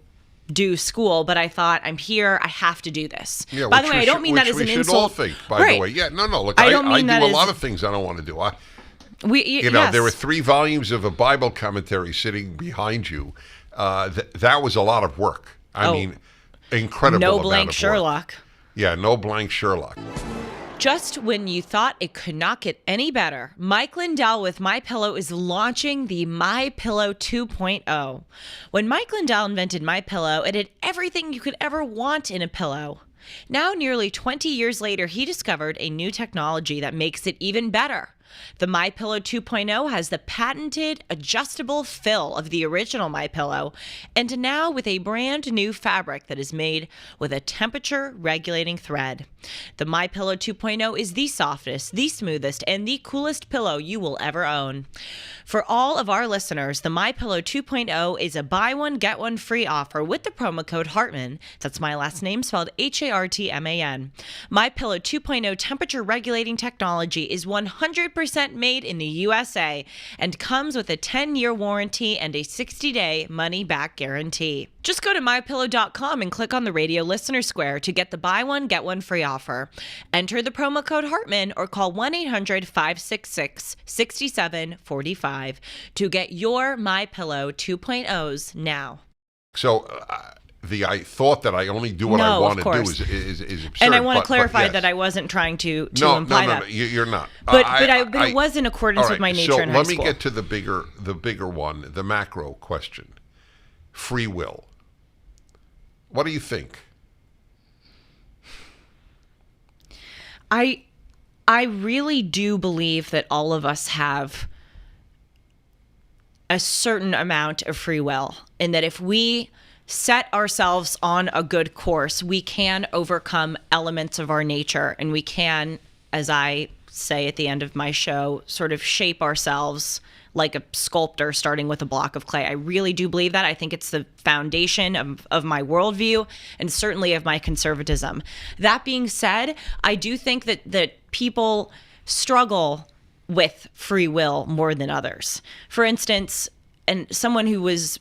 Speaker 2: do school, but I thought, I'm here, I have to do this.
Speaker 1: Yeah,
Speaker 2: by the way, I don't mean that as an insult.
Speaker 1: We should all think, by the way. Yeah, no. Look, I do a lot of things I don't want to do.
Speaker 2: Yes.
Speaker 1: There were 3 volumes of a Bible commentary sitting behind you. That was a lot of work. I mean, incredible
Speaker 2: no
Speaker 1: amount
Speaker 2: blank
Speaker 1: of
Speaker 2: Sherlock.
Speaker 1: Work. Yeah, no blank Sherlock.
Speaker 2: Just when you thought it could not get any better, Mike Lindell with MyPillow is launching the MyPillow 2.0. When Mike Lindell invented MyPillow, it had everything you could ever want in a pillow. Now, nearly 20 years later, he discovered a new technology that makes it even better. The MyPillow 2.0 has the patented adjustable fill of the original MyPillow, and now with a brand new fabric that is made with a temperature regulating thread. The MyPillow 2.0 is the softest, the smoothest, and the coolest pillow you will ever own. For all of our listeners, the MyPillow 2.0 is a buy one get one free offer with the promo code Hartman. That's my last name spelled Hartman. MyPillow 2.0 temperature regulating technology is 100% made in the USA and comes with a 10-year warranty and a 60-day money-back guarantee. Just go to MyPillow.com and click on the radio listener square to get the buy one, get one free offer. Enter the promo code Hartman or call 1-800-566-6745 to get your MyPillow 2.0s now.
Speaker 1: So, I thought that I only do what I want to do is absurd.
Speaker 2: And I want to clarify that I wasn't trying to imply that.
Speaker 1: No, you're not.
Speaker 2: But it was in accordance with my nature in high school.
Speaker 1: So let me get to the bigger one, the macro question. Free will. What do you think?
Speaker 2: I really do believe that all of us have a certain amount of free will, and that if we set ourselves on a good course, we can overcome elements of our nature, and we can, as I say at the end of my show, sort of shape ourselves like a sculptor starting with a block of clay. I really do believe that. I think it's the foundation of my worldview and certainly of my conservatism. That being said, I do think that people struggle with free will more than others. For instance, and someone who was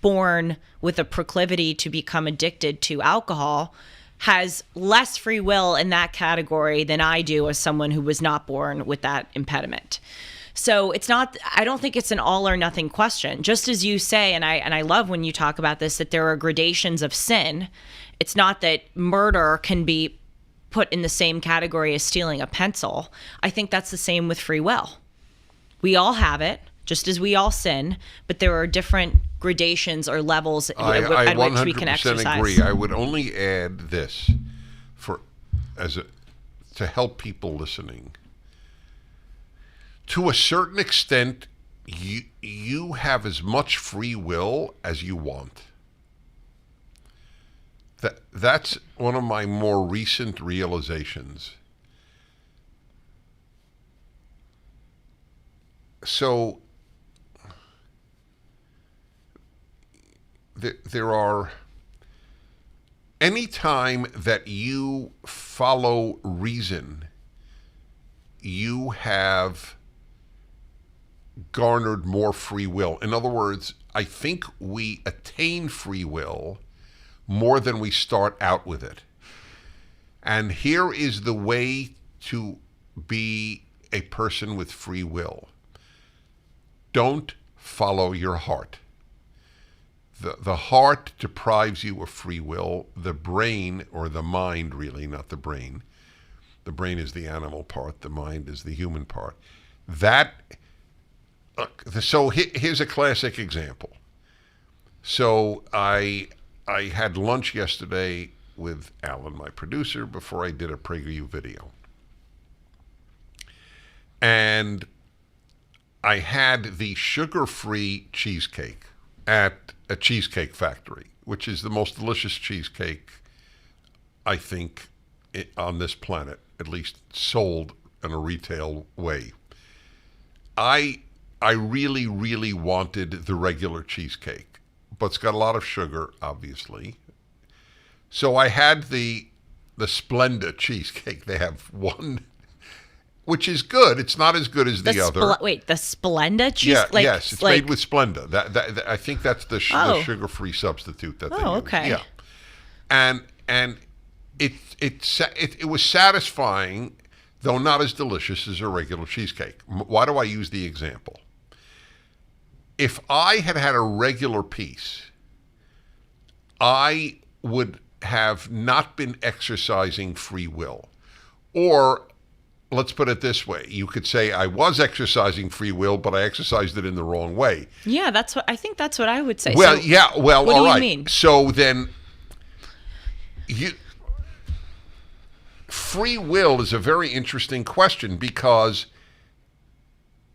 Speaker 2: born with a proclivity to become addicted to alcohol has less free will in that category than I do as someone who was not born with that impediment. So I don't think it's an all or nothing question. Just as you say, and I love when you talk about this, that there are gradations of sin. It's not that murder can be put in the same category as stealing a pencil. I think that's the same with free will. We all have it, just as we all sin, but there are different gradations or levels at which we can exercise.
Speaker 1: I 100% agree. I would only add this to help people listening. To a certain extent, you have as much free will as you want. That's one of my more recent realizations. So there are, any time that you follow reason, you have garnered more free will. In other words, I think we attain free will more than we start out with it. And here is the way to be a person with free will. Don't follow your heart. The heart deprives you of free will. The brain, or the mind really, not the brain. The brain is the animal part. The mind is the human part. So here's a classic example. So I had lunch yesterday with Alan, my producer, before I did a PragerU video. And I had the sugar-free cheesecake at a cheesecake factory, which is the most delicious cheesecake, I think, on this planet, at least sold in a retail way. I really, really wanted the regular cheesecake, but it's got a lot of sugar, obviously. So I had the Splenda cheesecake. They have one, which is good. It's not as good as the other.
Speaker 2: Wait, the Splenda cheese?
Speaker 1: Yeah, yes, it's made with Splenda. That I think that's the sugar-free substitute that they use.
Speaker 2: Okay.
Speaker 1: Yeah, and it was satisfying, though not as delicious as a regular cheesecake. Why do I use the example? If I had had a regular piece, I would have not been exercising free will. Or, let's put it this way. You could say I was exercising free will, but I exercised it in the wrong way.
Speaker 2: Yeah, I think that's what I would say.
Speaker 1: Well,
Speaker 2: so,
Speaker 1: yeah, well,
Speaker 2: what
Speaker 1: all
Speaker 2: do you
Speaker 1: right.
Speaker 2: mean?
Speaker 1: So then, free will is a very interesting question, because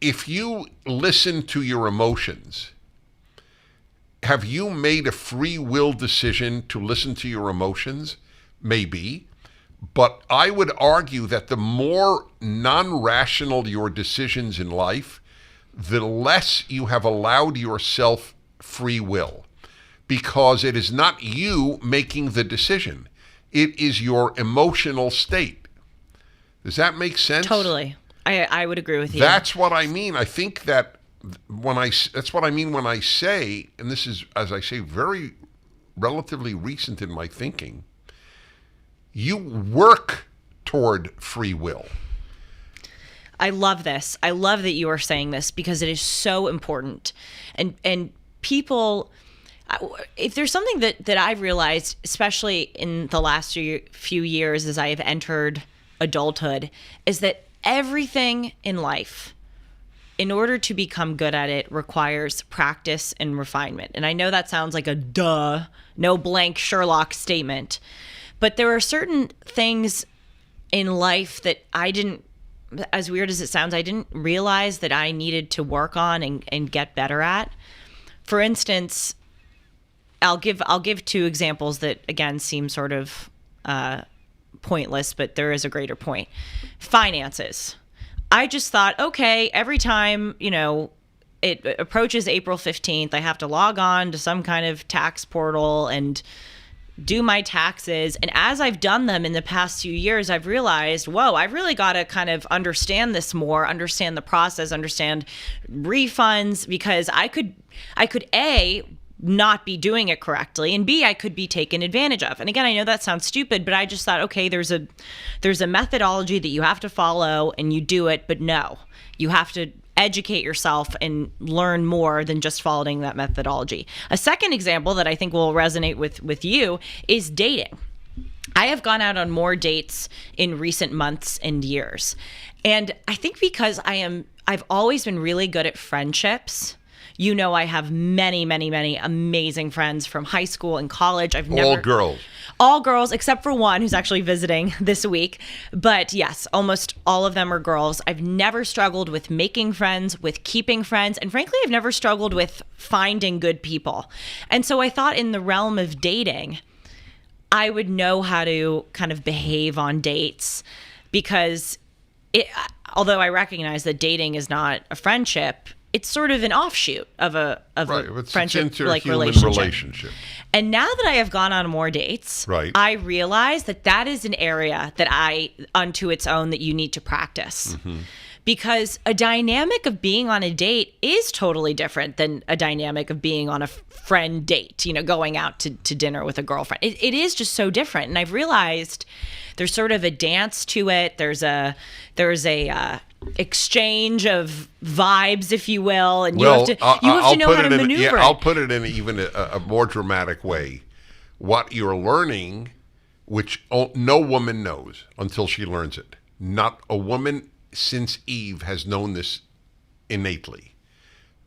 Speaker 1: if you listen to your emotions, have you made a free will decision to listen to your emotions? Maybe. But I would argue that the more non-rational your decisions in life, the less you have allowed yourself free will, because it is not you making the decision. It is your emotional state. Does that make sense?
Speaker 2: Totally. I would agree with you.
Speaker 1: That's what I mean. I think that that's what I mean when I say, and this is, as I say, very relatively recent in my thinking, you work toward free will.
Speaker 2: I love this. I love that you are saying this, because it is so important. And people, if there's something that I've realized, especially in the last few years as I have entered adulthood, is that everything in life, in order to become good at it, requires practice and refinement. And I know that sounds like a no blank Sherlock statement, but there are certain things in life that I didn't, as weird as it sounds, I didn't realize that I needed to work on and get better at. For instance, I'll give two examples that, again, seem sort of pointless, but there is a greater point. Finances. I just thought, okay, every time, it approaches April 15th, I have to log on to some kind of tax portal and do my taxes. And as I've done them in the past few years, I've realized, whoa, I've really got to kind of understand this more, understand the process, understand refunds, because I could A, not be doing it correctly, and B, I could be taken advantage of. And again, I know that sounds stupid, but I just thought, okay, there's a methodology that you have to follow and you do it, but no, you have to educate yourself and learn more than just following that methodology. A second example that I think will resonate with you is dating. I have gone out on more dates in recent months and years. And I think because I've always been really good at friendships. I have many, many, many amazing friends from high school and college. All girls, except for one who's actually visiting this week. But yes, almost all of them are girls. I've never struggled with making friends, with keeping friends. And frankly, I've never struggled with finding good people. And so I thought, in the realm of dating, I would know how to kind of behave on dates, because although I recognize that dating is not a friendship, it's sort of an offshoot of a friendship, like relationship. And now that I have gone on more dates, I realize that is an area that unto its own, that you need to practice. Mm-hmm. because a dynamic of being on a date is totally different than a dynamic of being on a friend date, going out to dinner with a girlfriend. It is just so different. And I've realized there's sort of a dance to it. There's a exchange of vibes, if you will, and you have to know how to maneuver.
Speaker 1: I'll put it in even a more dramatic way. What you're learning, which no woman knows until she learns it. Not a woman since Eve has known this innately.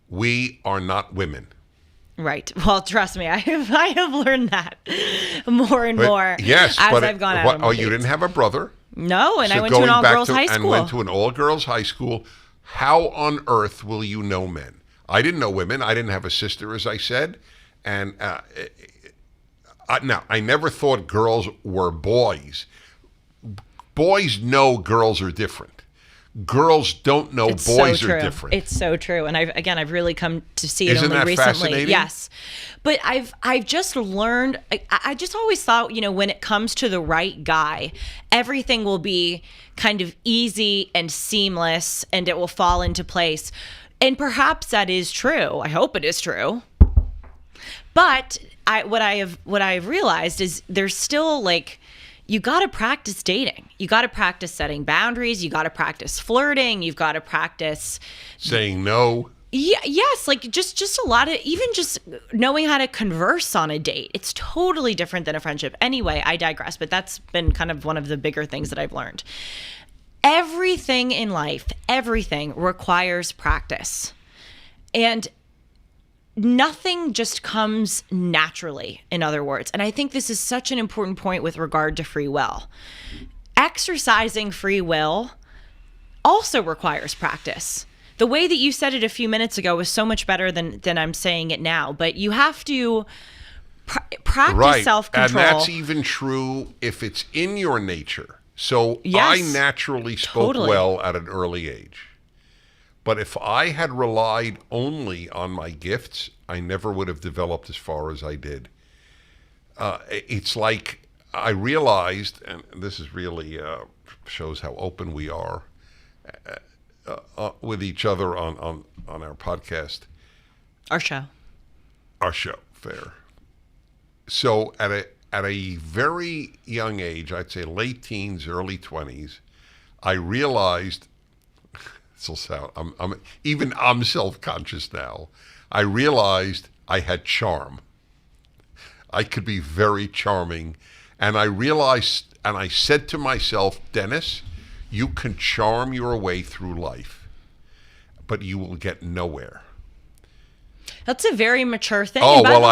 Speaker 1: We are not women.
Speaker 2: Right. Well, trust me, I have learned that more and more.
Speaker 1: Yes,
Speaker 2: as I've gone out.
Speaker 1: Oh, you didn't have a brother?
Speaker 2: No, and I went to an all-girls high school.
Speaker 1: And went to an all-girls high school. How on earth will you know men? I didn't know women. I didn't have a sister, as I said. And now, I never thought girls were boys. Boys know girls are different. Girls don't know boys are different.
Speaker 2: It's so true. And I've really come to see it
Speaker 1: Isn't
Speaker 2: only
Speaker 1: that
Speaker 2: recently.
Speaker 1: Fascinating?
Speaker 2: Yes. But I've just learned, I just always thought, when it comes to the right guy, everything will be kind of easy and seamless and it will fall into place. And perhaps that is true. I hope it is true. But what I've realized is there's still you got to practice dating. You got to practice setting boundaries. You got to practice flirting. You've got to practice
Speaker 1: saying no.
Speaker 2: Yeah, yes, just a lot of, even just knowing how to converse on a date. It's totally different than a friendship. Anyway, I digress, but that's been kind of one of the bigger things that I've learned. Everything in life, everything requires practice. And nothing just comes naturally, in other words. And I think this is such an important point with regard to free will. Exercising free will also requires practice. The way that you said it a few minutes ago was so much better than I'm saying it now. But you have to practice self-control. And
Speaker 1: that's even true if it's in your nature. So yes, I naturally spoke well at an early age. But if I had relied only on my gifts, I never would have developed as far as I did. It's like I realized, and this is really shows how open we are with each other on our podcast.
Speaker 2: Our show,
Speaker 1: fair. So at a very young age, I'd say late teens, early 20s, I realized. I'm self-conscious now. I realized I had charm. I could be very charming. And I realized, and I said to myself, Dennis, you can charm your way through life, but you will get nowhere.
Speaker 2: That's a very mature thing.
Speaker 1: Oh, well,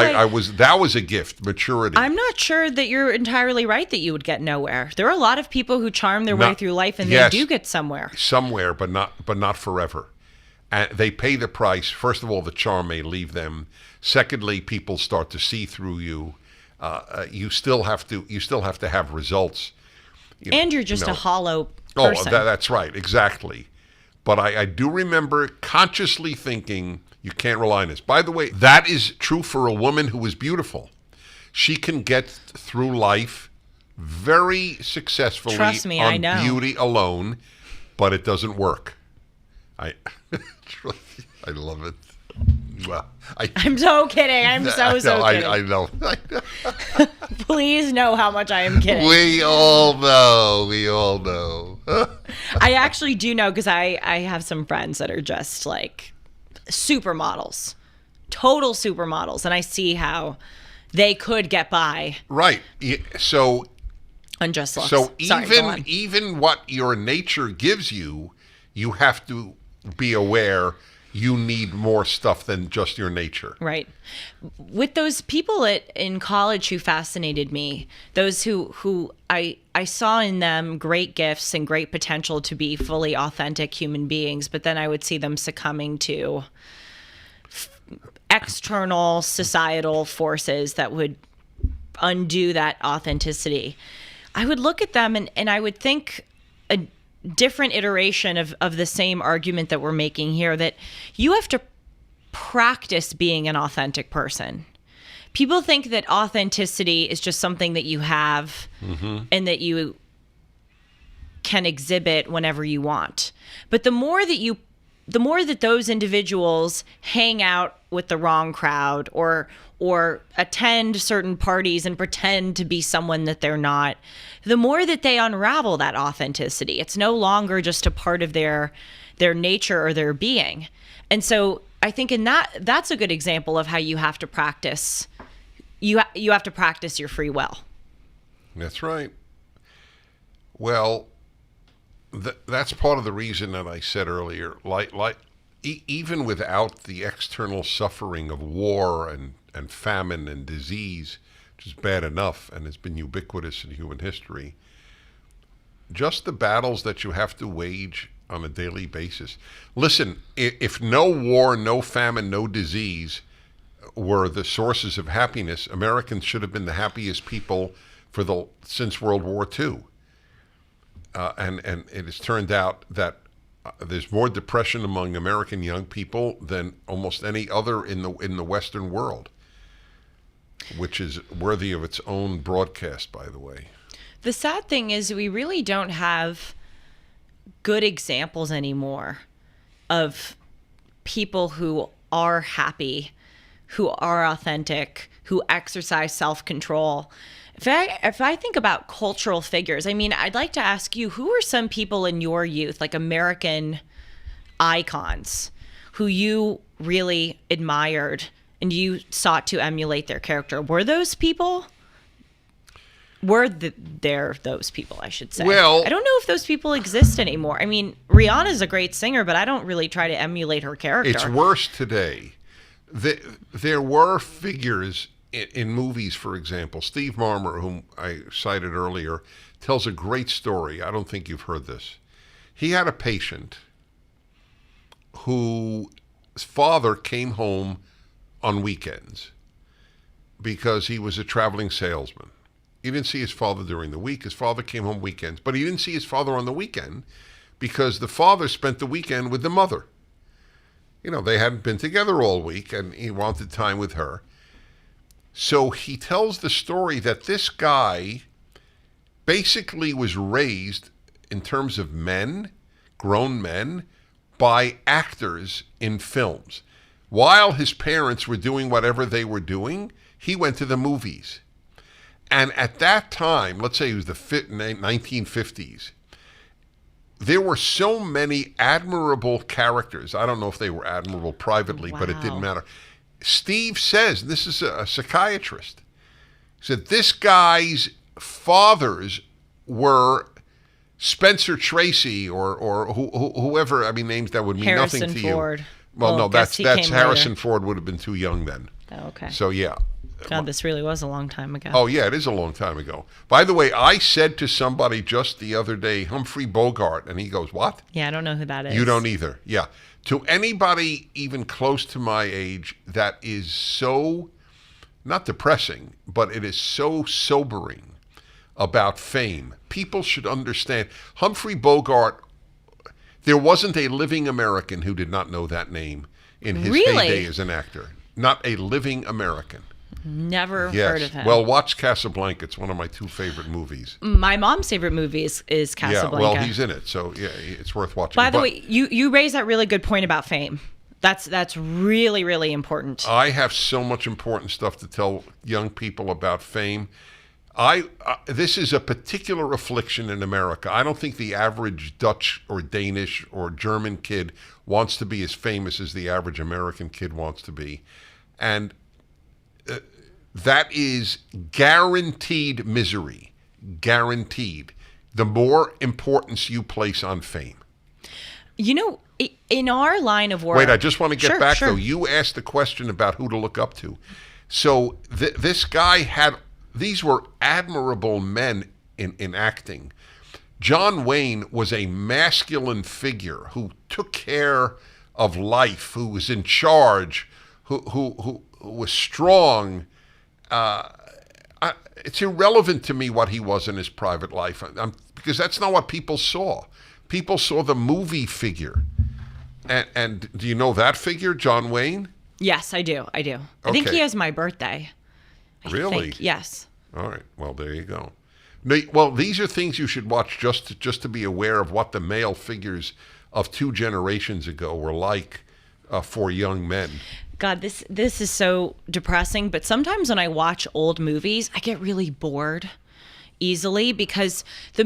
Speaker 1: that was a gift, maturity.
Speaker 2: I'm not sure that you're entirely right that you would get nowhere. There are a lot of people who charm their way through life and they do get somewhere.
Speaker 1: Somewhere, but not forever. And they pay the price. First of all, the charm may leave them. Secondly, people start to see through you. You still have to have results.
Speaker 2: And you're just a hollow person.
Speaker 1: Oh, that's right, exactly. But I do remember consciously thinking, you can't rely on this. By the way, that is true for a woman who is beautiful. She can get through life very successfully on beauty alone, but it doesn't work. I love it. Well,
Speaker 2: I'm so kidding. I'm so kidding.
Speaker 1: I know.
Speaker 2: Please know how much I am kidding.
Speaker 1: We all know.
Speaker 2: I actually do know because I have some friends that are just supermodels, total supermodels, and I see how they could get by.
Speaker 1: Right. So
Speaker 2: on just looks.
Speaker 1: So even what your nature gives you, you have to be aware you need more stuff than just your nature.
Speaker 2: Right. With those people in college who fascinated me, those who I saw in them great gifts and great potential to be fully authentic human beings, but then I would see them succumbing to external societal forces that would undo that authenticity. I would look at them and I would think a different iteration of the same argument that we're making here, that you have to practice being an authentic person. People think that authenticity is just something that you have and that you can exhibit whenever you want. But the more that those individuals hang out with the wrong crowd or attend certain parties and pretend to be someone that they're not, the more that they unravel that authenticity. It's no longer just a part of their nature or their being. And so I think that's a good example of how you have to practice. You have to practice your free will.
Speaker 1: That's right. Well, that's part of the reason that I said earlier, even without the external suffering of war and famine and disease, which is bad enough and has been ubiquitous in human history, just the battles that you have to wage on a daily basis. Listen, if no war, no famine, no disease were the sources of happiness, Americans should have been the happiest people since World War II. And it has turned out that there's more depression among American young people than almost any other in the Western world, which is worthy of its own broadcast, by the way.
Speaker 2: The sad thing is we really don't have good examples anymore of people who are happy, who are authentic, who exercise self-control. If I think about cultural figures, I mean, I'd like to ask you, who are some people in your youth, like American icons, who you really admired and you sought to emulate their character? Were those people? They're those people, I should say.
Speaker 1: Well,
Speaker 2: I don't know if those people exist anymore. I mean, Rihanna's a great singer, but I don't really try to emulate her character.
Speaker 1: It's worse today. There were figures in movies, for example. Steve Marmer, whom I cited earlier, tells a great story. I don't think you've heard this. He had a patient whose father came home on weekends because he was a traveling salesman. He didn't see his father during the week. His father came home weekends. But he didn't see his father on the weekend because the father spent the weekend with the mother. You know, they hadn't been together all week, and he wanted time with her. So he tells the story that this guy basically was raised in terms of men, grown men, by actors in films. While his parents were doing whatever they were doing, he went to the movies. And at that time, let's say it was the 1950s, there were so many admirable characters. I don't know if they were admirable privately, but it didn't matter. Steve says, this is a psychiatrist, said this guy's fathers were Spencer Tracy or whoever. I mean, names that would mean
Speaker 2: Harrison
Speaker 1: nothing to
Speaker 2: Ford.
Speaker 1: you. Well, no, that's Harrison
Speaker 2: later.
Speaker 1: Ford would have been too young then.
Speaker 2: Oh, okay.
Speaker 1: So yeah.
Speaker 2: God, this really was a long time ago.
Speaker 1: Oh yeah, it is a long time ago. By the way, I said to somebody just the other day, Humphrey Bogart, and he goes, "What?"
Speaker 2: Yeah, I don't know who that is.
Speaker 1: You don't either. Yeah. To anybody even close to my age, that is so, not depressing, but it is so sobering about fame. People should understand. Humphrey Bogart, there wasn't a living American who did not know that name in his heyday as an actor. Not a living American.
Speaker 2: Never heard of him.
Speaker 1: Well, watch Casablanca. It's one of my two favorite movies.
Speaker 2: My mom's favorite movie is Casablanca.
Speaker 1: Yeah, well, he's in it, so yeah, it's worth watching.
Speaker 2: By the way, you raised that really good point about fame. That's really, really important.
Speaker 1: I have so much important stuff to tell young people about fame. This is a particular affliction in America. I don't think the average Dutch or Danish or German kid wants to be as famous as the average American kid wants to be. And that is guaranteed misery. Guaranteed. The more importance you place on fame.
Speaker 2: You know, in our line of work...
Speaker 1: Wait, I just want to get back,
Speaker 2: sure.
Speaker 1: though. You asked the question about who to look up to. So this guy had... These were admirable men in acting. John Wayne was a masculine figure who took care of life, who was in charge, who was strong. It's irrelevant to me what he was in his private life, because that's not what people saw. People saw the movie figure. And do you know that figure, John Wayne?
Speaker 2: Yes, I do. I think he has my birthday.
Speaker 1: Really?
Speaker 2: Yes.
Speaker 1: All right. Well, there you go. Well, these are things you should watch just to be aware of what the male figures of 2 generations ago were like for young men.
Speaker 2: God, this is so depressing. But sometimes when I watch old movies, I get really bored easily because the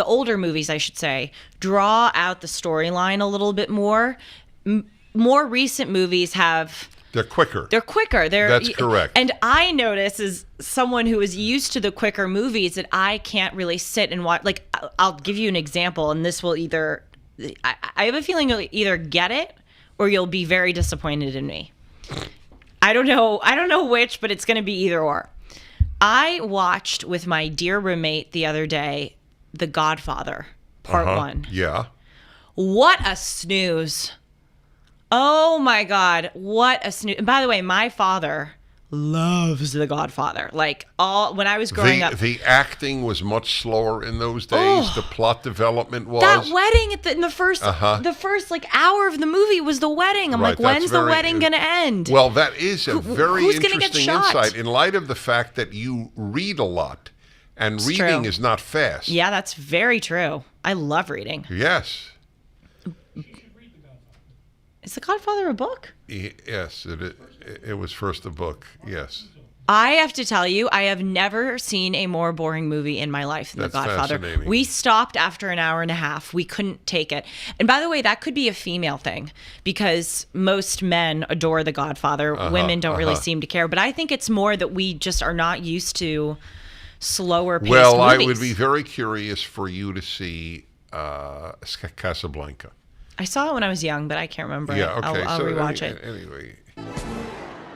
Speaker 2: older movies, I should say, draw out the storyline a little bit more. More recent movies have...
Speaker 1: They're quicker.
Speaker 2: That's
Speaker 1: correct.
Speaker 2: And I notice, as someone who is used to the quicker movies, that I can't really sit and watch. Like, I'll give you an example, and this will either... I have a feeling you'll either get it or you'll be very disappointed in me. I don't know which, but it's going to be either or. I watched with my dear roommate the other day, The Godfather, Part 1.
Speaker 1: Yeah.
Speaker 2: What a snooze. Oh my God, what a snooze. And by the way, my father loves The Godfather. Like, when I was growing up.
Speaker 1: The acting was much slower in those days. The plot development was.
Speaker 2: That wedding in the first like hour of the movie was the wedding. I'm like, when's the wedding going to end?
Speaker 1: Well, that is a very
Speaker 2: who's gonna get
Speaker 1: interesting
Speaker 2: shot?
Speaker 1: insight in light of the fact that you read a lot and
Speaker 2: It's
Speaker 1: reading
Speaker 2: true.
Speaker 1: is not fast.
Speaker 2: Yeah, that's very true. I love reading.
Speaker 1: Yes.
Speaker 2: Is The Godfather a book?
Speaker 1: Yes, it was first a book. Yes.
Speaker 2: I have to tell you, I have never seen a more boring movie in my life than
Speaker 1: That's
Speaker 2: The Godfather.
Speaker 1: fascinating.
Speaker 2: We stopped after an hour and a half. We couldn't take it. And by the way, that could be a female thing because most men adore The Godfather. Women don't really seem to care. But I think it's more that we just are not used to slower paced
Speaker 1: Well,
Speaker 2: movies.
Speaker 1: I would be very curious for you to see Casablanca.
Speaker 2: I saw it when I was young, but I can't remember
Speaker 1: Yeah,
Speaker 2: it.
Speaker 1: okay.
Speaker 2: I'll rewatch it.
Speaker 1: Anyway.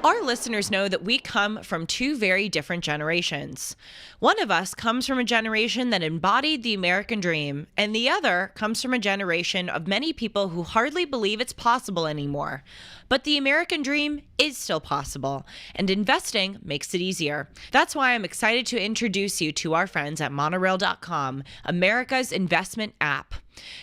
Speaker 2: Our listeners know that we come from 2 very different generations. One of us comes from a generation that embodied the American dream, and the other comes from a generation of many people who hardly believe it's possible anymore. But the American dream is still possible, and investing makes it easier. That's why I'm excited to introduce you to our friends at Monorail.com, America's investment app.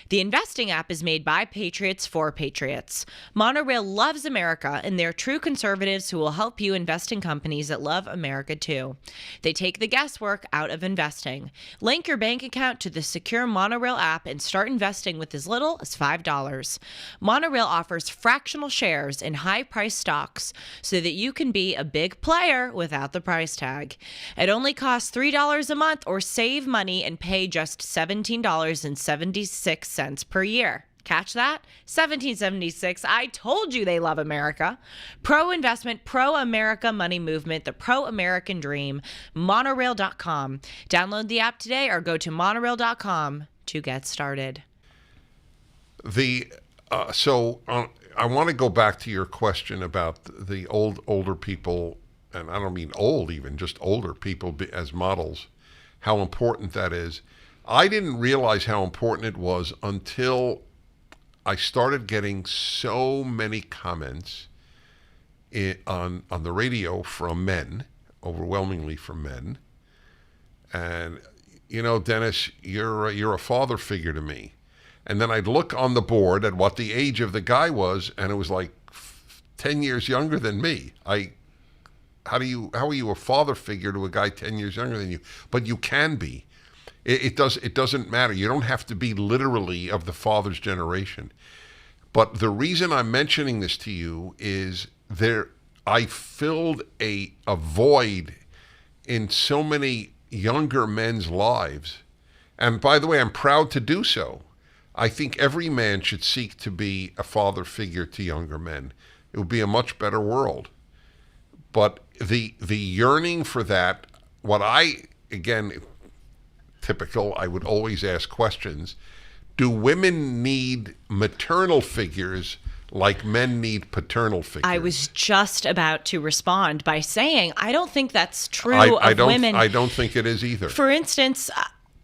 Speaker 2: The investing app is made by patriots for patriots. Monorail loves America, and they're true conservatives who will help you invest in companies that love America too. They take the guesswork out of investing. Link your bank account to the secure Monorail app and start investing with as little as $5. Monorail offers fractional shares in high-priced stocks so that you can be a big player without the price tag. It only costs $3 a month, or save money and pay just $17.76 per year. Catch that? $17.76. I told you they love America. Pro-investment, pro-America money movement, the pro-American dream. Monorail.com. Download the app today or go to monorail.com to get started.
Speaker 1: I want to go back to your question about the older people, and I don't mean old even, just older people as models, how important that is. I didn't realize how important it was until I started getting so many comments on the radio from men, overwhelmingly from men. And, Dennis, you're a father figure to me. And then I'd look on the board at what the age of the guy was, and it was like 10 years younger than me. How are you a father figure to a guy 10 years younger than you? But you can be. It doesn't matter. You don't have to be literally of the father's generation. But the reason I'm mentioning this to you is I filled a void in so many younger men's lives. And by the way, I'm proud to do so. I think every man should seek to be a father figure to younger men. It would be a much better world. But the yearning for that, typical, I would always ask questions. Do women need maternal figures like men need paternal figures?
Speaker 2: I was just about to respond by saying, I don't think that's true of women.
Speaker 1: I don't think it is either.
Speaker 2: For instance,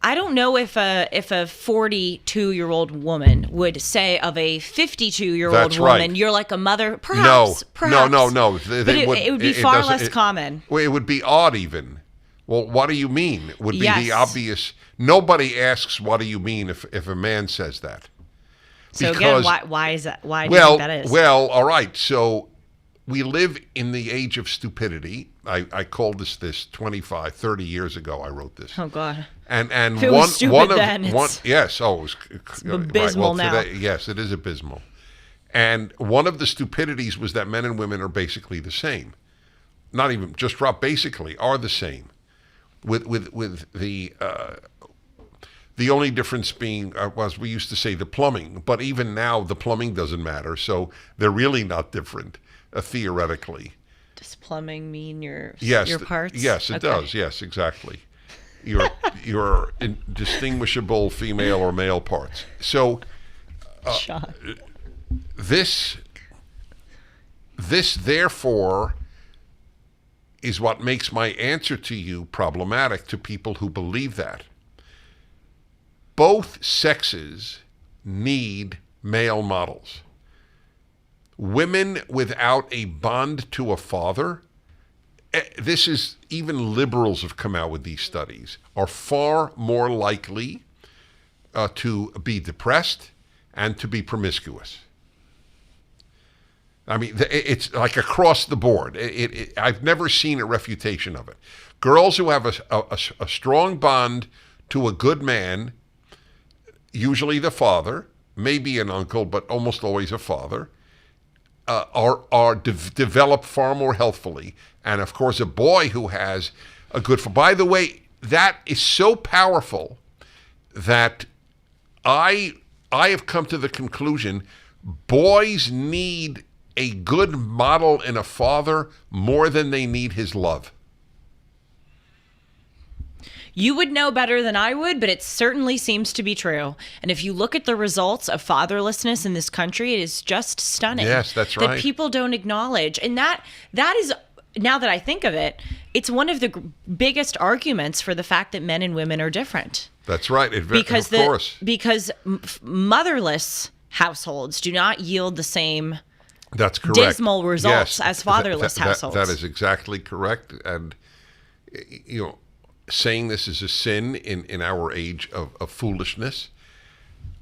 Speaker 2: I don't know if a 42-year-old woman would say of a 52-year-old woman,
Speaker 1: right.
Speaker 2: You're like a mother. Perhaps.
Speaker 1: No.
Speaker 2: It would be far less common.
Speaker 1: Well, it would be odd even. Well, what do you mean? Would be
Speaker 2: Yes.
Speaker 1: the obvious. Nobody asks, what do you mean if a man says that?
Speaker 2: So again, why is that? Why do you think that is?
Speaker 1: Well, all right. So we live in the age of stupidity. I called this 25, 30 years ago. I wrote this.
Speaker 2: Oh God.
Speaker 1: And
Speaker 2: if it was stupid then,
Speaker 1: yes, oh, it was
Speaker 2: abysmal now.
Speaker 1: Today, yes, it is abysmal. And one of the stupidities was that men and women are basically the same. Not even just basically are the same. With the only difference being was we used to say the plumbing, but even now the plumbing doesn't matter, so they're really not different theoretically.
Speaker 2: Does plumbing mean your parts?
Speaker 1: Yes, it does. Yes, exactly. Your indistinguishable female or male parts. So this therefore is what makes my answer to you problematic to people who believe that. Both sexes need male models. Women without a bond to a father, this is, even liberals have come out with these studies, are far more likely to be depressed and to be promiscuous. I mean, it's like across the board. I've never seen a refutation of it. Girls who have a strong bond to a good man, usually the father, maybe an uncle, but almost always a father, develop far more healthfully. And of course, a boy who has a good. By the way, that is so powerful that I have come to the conclusion boys need a good model in a father more than they need his love.
Speaker 2: You would know better than I would, but it certainly seems to be true. And if you look at the results of fatherlessness in this country, it is just stunning.
Speaker 1: Yes, that's right.
Speaker 2: That people don't acknowledge. And that is, now that I think of it, it's one of the biggest arguments for the fact that men and women are different.
Speaker 1: That's right. Of course.
Speaker 2: Because motherless households do not yield the same
Speaker 1: that's correct.
Speaker 2: dismal results as fatherless households.
Speaker 1: That is exactly correct. And, saying this is a sin in our age of foolishness.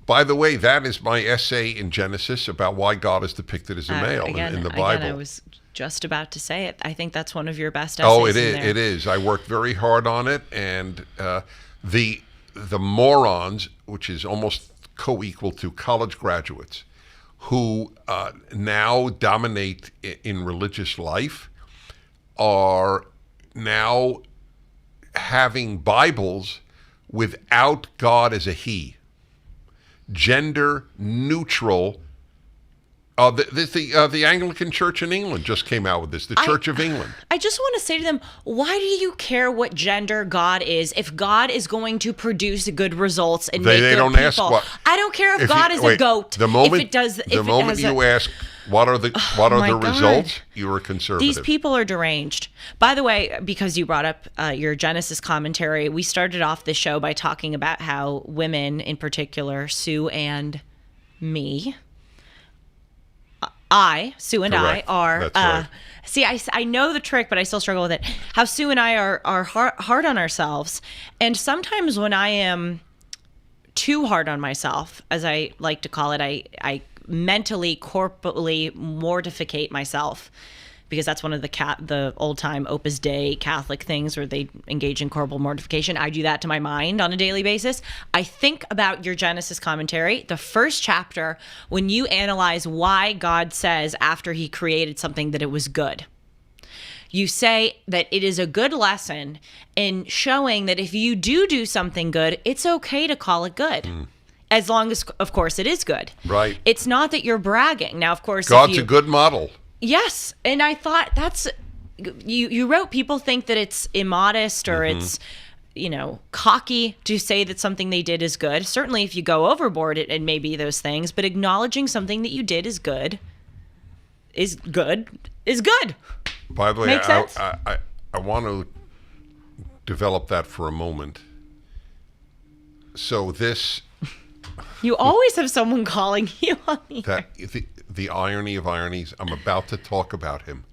Speaker 1: By the way, that is my essay in Genesis about why God is depicted as a male in the Bible.
Speaker 2: Again, I was just about to say it. I think that's one of your best essays.
Speaker 1: Oh, it is. It is. I worked very hard on it, and the morons, which is almost co-equal to college graduates, who now dominate in religious life, are now having Bibles without God as a he, gender neutral. The Anglican Church in England just came out with this. The Church of England. I
Speaker 2: just want to say to them, why do you care what gender God is if God is going to produce good results and make good people? They don't ask what. I don't care if God is a goat.
Speaker 1: The moment you ask what are the results, you are conservative.
Speaker 2: These people are deranged. By the way, because you brought up your Genesis commentary, we started off the show by talking about how women, in particular, Sue and me. Sue and
Speaker 1: Correct.
Speaker 2: I are.
Speaker 1: That's right.
Speaker 2: See, I know the trick, but I still struggle with it. How Sue and I are hard on ourselves, and sometimes when I am too hard on myself, as I like to call it, I mentally, corporally mortificate myself, because that's one of the old-time Opus Dei Catholic things where they engage in corporal mortification. I do that to my mind on a daily basis. I think about your Genesis commentary, the first chapter, when you analyze why God says after he created something that it was good. You say that it is a good lesson in showing that if you do something good, it's okay to call it good. As long as, of course, it is good.
Speaker 1: Right.
Speaker 2: It's not that you're bragging. Now, of course,
Speaker 1: God's a good model.
Speaker 2: Yes, and I thought that's you wrote people think that it's immodest or it's cocky to say that something they did is good. Certainly if you go overboard it may be those things, but acknowledging something that you did is good.
Speaker 1: By the way,
Speaker 2: Makes sense?
Speaker 1: I want to develop that for a moment. So this
Speaker 2: you always have someone calling you on here.
Speaker 1: The irony of ironies, I'm about to talk about him.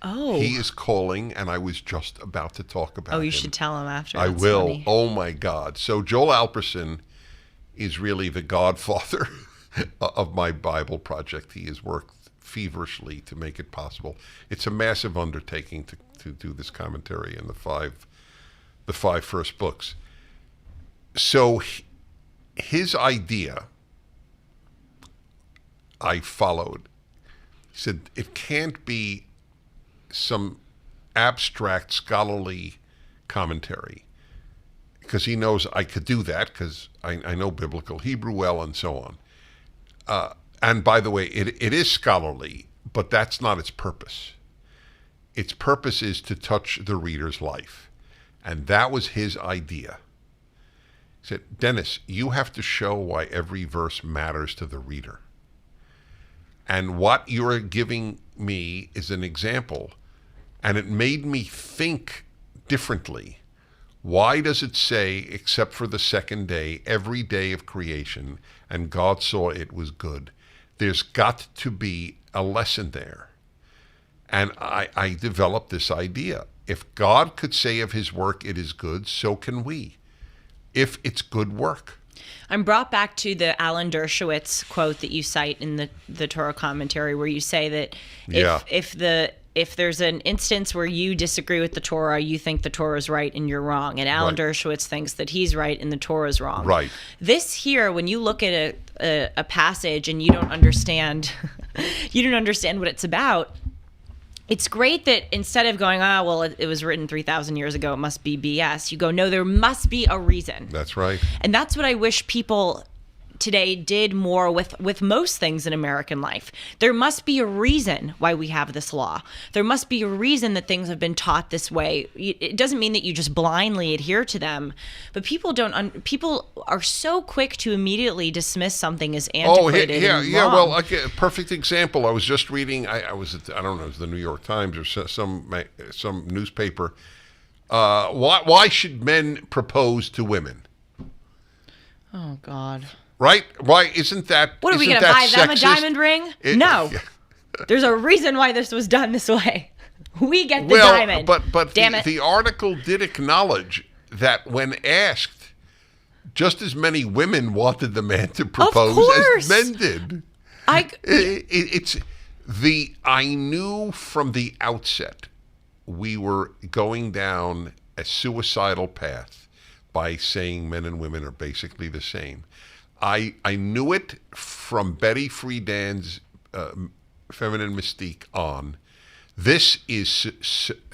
Speaker 2: Oh.
Speaker 1: He is calling, and I was just about to talk about him.
Speaker 2: Oh, you should tell him after.
Speaker 1: I will. Funny. Oh, my God. So Joel Alperson is really the godfather of my Bible project. He has worked feverishly to make it possible. It's a massive undertaking to do this commentary in the five first books. So his idea I followed. He said it can't be some abstract scholarly commentary, because he knows I could do that because I know biblical Hebrew well and so on. And by the way, it is scholarly, but that's not its purpose. Its purpose is to touch the reader's life. And that was his idea. He said, Dennis, you have to show why every verse matters to the reader. And what you're giving me is an example. And it made me think differently. Why does it say, except for the second day, every day of creation, and God saw it was good? There's got to be a lesson there. And I developed this idea. If God could say of his work it is good, so can we, if it's good work.
Speaker 2: I'm brought back to the Alan Dershowitz quote that you cite in the Torah commentary, where you say that if there's an instance where you disagree with the Torah, you think the Torah is right and you're wrong. And Alan Dershowitz thinks that he's right and the Torah is wrong.
Speaker 1: Right.
Speaker 2: This here, when you look at a passage and you don't understand, what it's about, it's great that instead of going, it was written 3,000 years ago, it must be BS, you go, no, there must be a reason.
Speaker 1: That's right.
Speaker 2: And that's what I wish people today did more with most things in American life. There must be a reason why we have this law. There must be a reason that things have been taught this way. It doesn't mean that you just blindly adhere to them, but people are so quick to immediately dismiss something as antiquated. And wrong.
Speaker 1: Well, a perfect example. I was just reading. I was at, I don't know, it was the New York Times or some newspaper. Why should men propose to women?
Speaker 2: Oh God.
Speaker 1: Right? Why isn't that?
Speaker 2: What are we going to buy them a diamond ring? No. There's a reason why this was done this way. We get the diamond.
Speaker 1: But
Speaker 2: damn it.
Speaker 1: The article did acknowledge that when asked, just as many women wanted the man to propose as men did. I knew from the outset we were going down a suicidal path by saying men and women are basically the same. I knew it from Betty Friedan's Feminine Mystique on. This is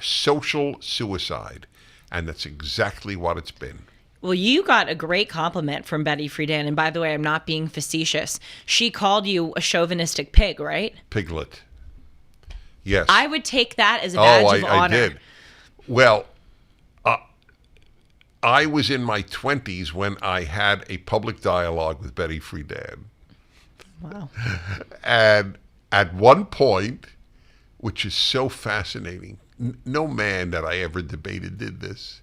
Speaker 1: social suicide, and that's exactly what it's been.
Speaker 2: Well, you got a great compliment from Betty Friedan, and by the way, I'm not being facetious. She called you a chauvinistic pig, right?
Speaker 1: Piglet. Yes.
Speaker 2: I would take that as a badge of honor.
Speaker 1: I did. Well, I was in my 20s when I had a public dialogue with Betty Friedan.
Speaker 2: Wow.
Speaker 1: And at one point, which is so fascinating, no man that I ever debated did this.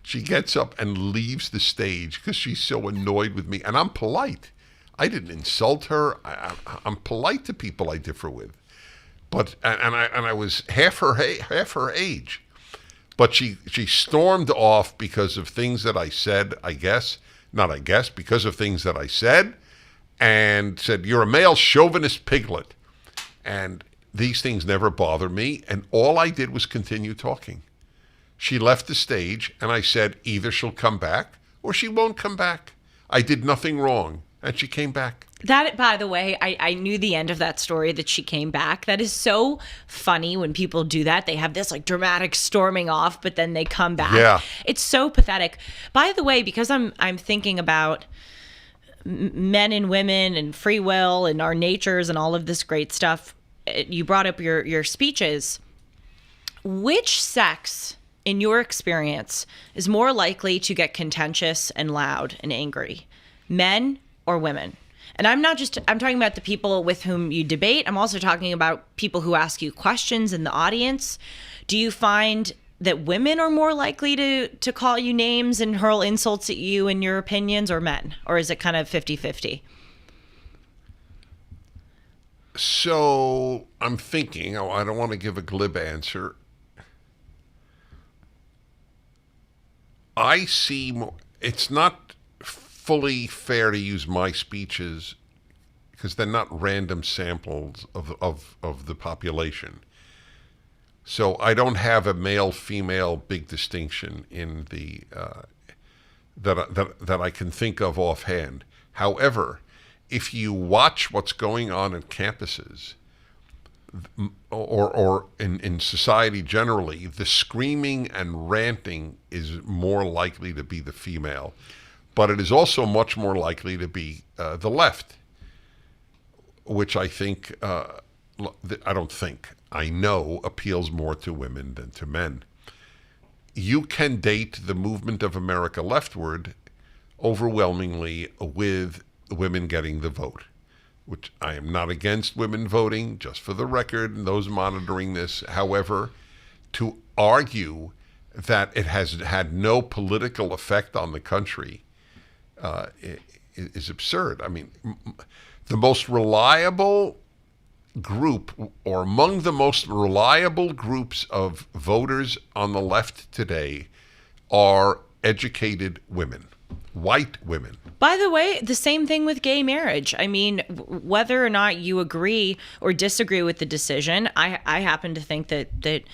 Speaker 1: She gets up and leaves the stage because she's so annoyed with me. And I'm polite. I didn't insult her. I'm polite to people I differ with. But I was half her age. But she stormed off because of things that I said, because of things that I said, and said, you're a male chauvinist piglet. And these things never bother me, and all I did was continue talking. She left the stage, and I said, either she'll come back or she won't come back. I did nothing wrong, and she came back.
Speaker 2: That, by the way, I knew the end of that story, that she came back. That is so funny when people do that. They have this like dramatic storming off, but then they come back.
Speaker 1: Yeah.
Speaker 2: It's so pathetic. By the way, because I'm thinking about men and women and free will and our natures and all of this great stuff, you brought up your speeches. Which sex, in your experience, is more likely to get contentious and loud and angry? Men or women? And I'm talking about the people with whom you debate. I'm also talking about people who ask you questions in the audience. Do you find that women are more likely to call you names and hurl insults at you and your opinions, or men? Or is it kind of 50-50?
Speaker 1: So I'm thinking, I don't want to give a glib answer. I see more, it's not fully fair to use my speeches because they're not random samples of the population. So I don't have a male-female big distinction in the that I can think of offhand. However, if you watch what's going on in campuses or in society generally, the screaming and ranting is more likely to be the female, but it is also much more likely to be the left, which I think, I know appeals more to women than to men. You can date the movement of America leftward overwhelmingly with women getting the vote, which I am not against women voting, just for the record, and those monitoring this. However, to argue that it has had no political effect on the country is absurd. I mean, the most reliable group, or among the most reliable groups of voters on the left today, are educated women, white women.
Speaker 2: By the way, the same thing with gay marriage. I mean, whether or not you agree or disagree with the decision, I happen to think that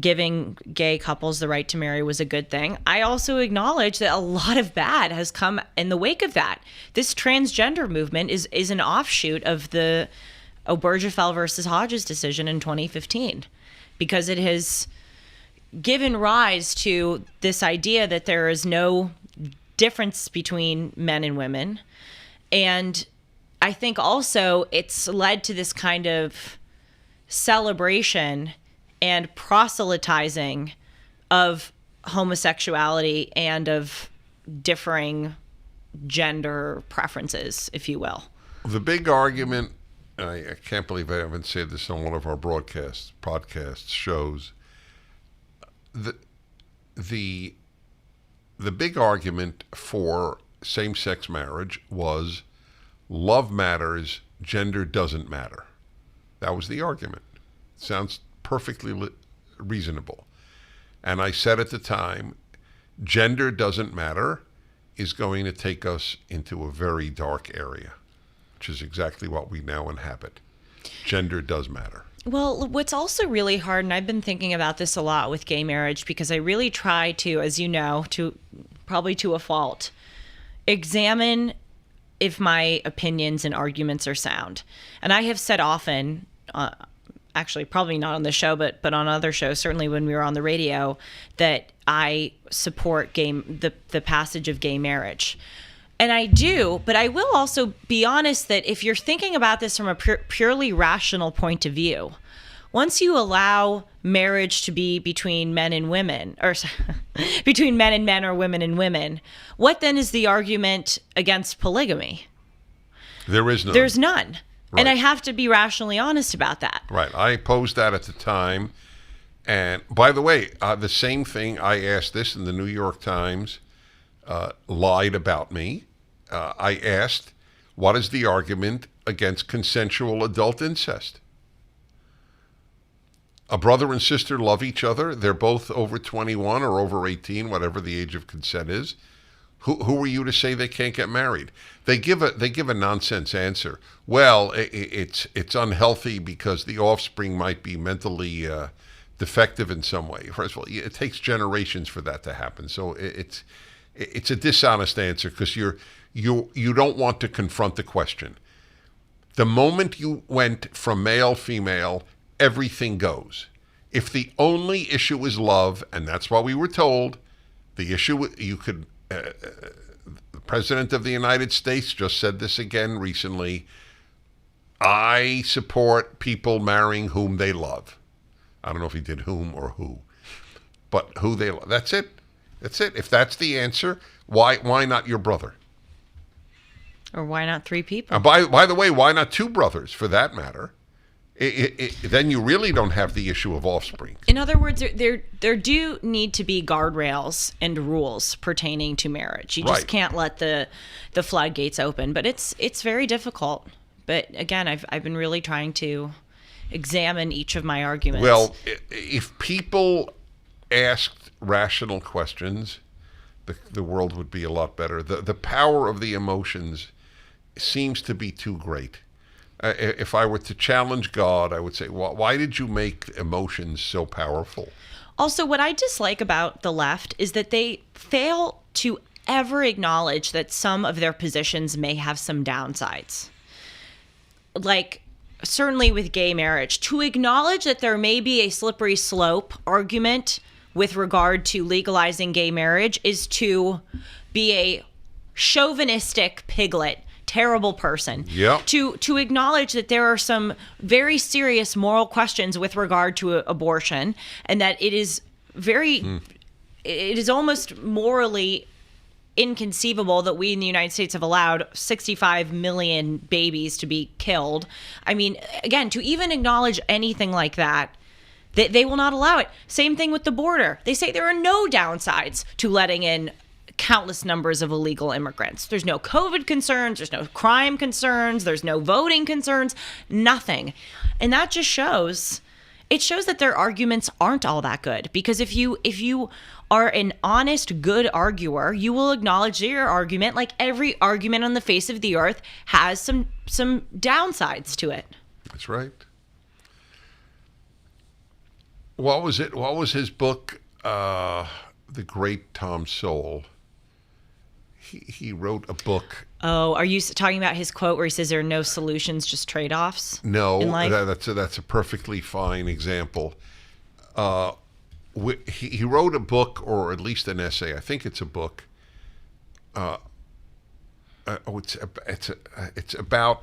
Speaker 2: giving gay couples the right to marry was a good thing. I also acknowledge that a lot of bad has come in the wake of that. This transgender movement is an offshoot of the Obergefell versus Hodges decision in 2015, because it has given rise to this idea that there is no difference between men and women. And I think also it's led to this kind of celebration and proselytizing of homosexuality and of differing gender preferences, if you will.
Speaker 1: The big argument, I can't believe I haven't said this on one of our podcasts shows, the big argument for same-sex marriage was love matters, gender doesn't matter. That was the argument. Sounds perfectly reasonable. And I said at the time, gender doesn't matter is going to take us into a very dark area, which is exactly what we now inhabit. Gender does matter.
Speaker 2: Well, what's also really hard, and I've been thinking about this a lot with gay marriage, because I really try to, as you know, probably to a fault, examine if my opinions and arguments are sound. And I have said often, actually probably not on the show, but on other shows, certainly when we were on the radio, that I support the passage of gay marriage. And I do, but I will also be honest that if you're thinking about this from a purely rational point of view, once you allow marriage to be between men and women, or between men and men or women and women, what then is the argument against polygamy?
Speaker 1: There is none.
Speaker 2: There's none.
Speaker 1: Right.
Speaker 2: And I have to be rationally honest about that.
Speaker 1: Right. I posed that at the time. And by the way, the same thing, I asked this in the New York Times, lied about me. I asked, what is the argument against consensual adult incest? A brother and sister love each other. They're both over 21 or over 18, whatever the age of consent is. Who are you to say they can't get married? They give a nonsense answer. Well, it's unhealthy because the offspring might be mentally defective in some way. First of all, it takes generations for that to happen. So it's a dishonest answer, because you don't want to confront the question. The moment you went from male, female, everything goes. If the only issue is love, and that's what we were told, the issue you could. The President of the United States just said this again recently. I support people marrying whom they love. I don't know if he did whom or who, but who they love. That's it. That's it. If that's the answer, why not your brother?
Speaker 2: Or why not three people?
Speaker 1: By the way, why not two brothers, for that matter? Then you really don't have the issue of offspring.
Speaker 2: In other words, there do need to be guardrails and rules pertaining to marriage. You just can't let the floodgates open. But it's very difficult. But again, I've been really trying to examine each of my arguments.
Speaker 1: Well, if people asked rational questions, the world would be a lot better. The power of the emotions seems to be too great. If I were to challenge God, I would say, why did you make emotions so powerful?
Speaker 2: Also, what I dislike about the left is that they fail to ever acknowledge that some of their positions may have some downsides. Like, certainly with gay marriage, to acknowledge that there may be a slippery slope argument with regard to legalizing gay marriage is to be a chauvinistic piglet, terrible person.
Speaker 1: Yeah.
Speaker 2: To acknowledge that there are some very serious moral questions with regard to abortion, and that it is it is almost morally inconceivable that we in the United States have allowed 65 million babies to be killed. I mean, again, to even acknowledge anything like that, they will not allow it. Same thing with the border. They say there are no downsides to letting in countless numbers of illegal immigrants. There's no COVID concerns, there's no crime concerns, there's no voting concerns, nothing. And that just shows that their arguments aren't all that good. Because if you are an honest, good arguer, you will acknowledge that your argument, like every argument on the face of the earth, has some downsides to it.
Speaker 1: That's right. What was it? What was his book? The great Tom Sowell. He wrote a book.
Speaker 2: Oh, are you talking about his quote where he says there are no solutions, just trade-offs?
Speaker 1: No,
Speaker 2: in life?
Speaker 1: that's a perfectly fine example. He wrote a book, or at least an essay. I think it's a book. It's about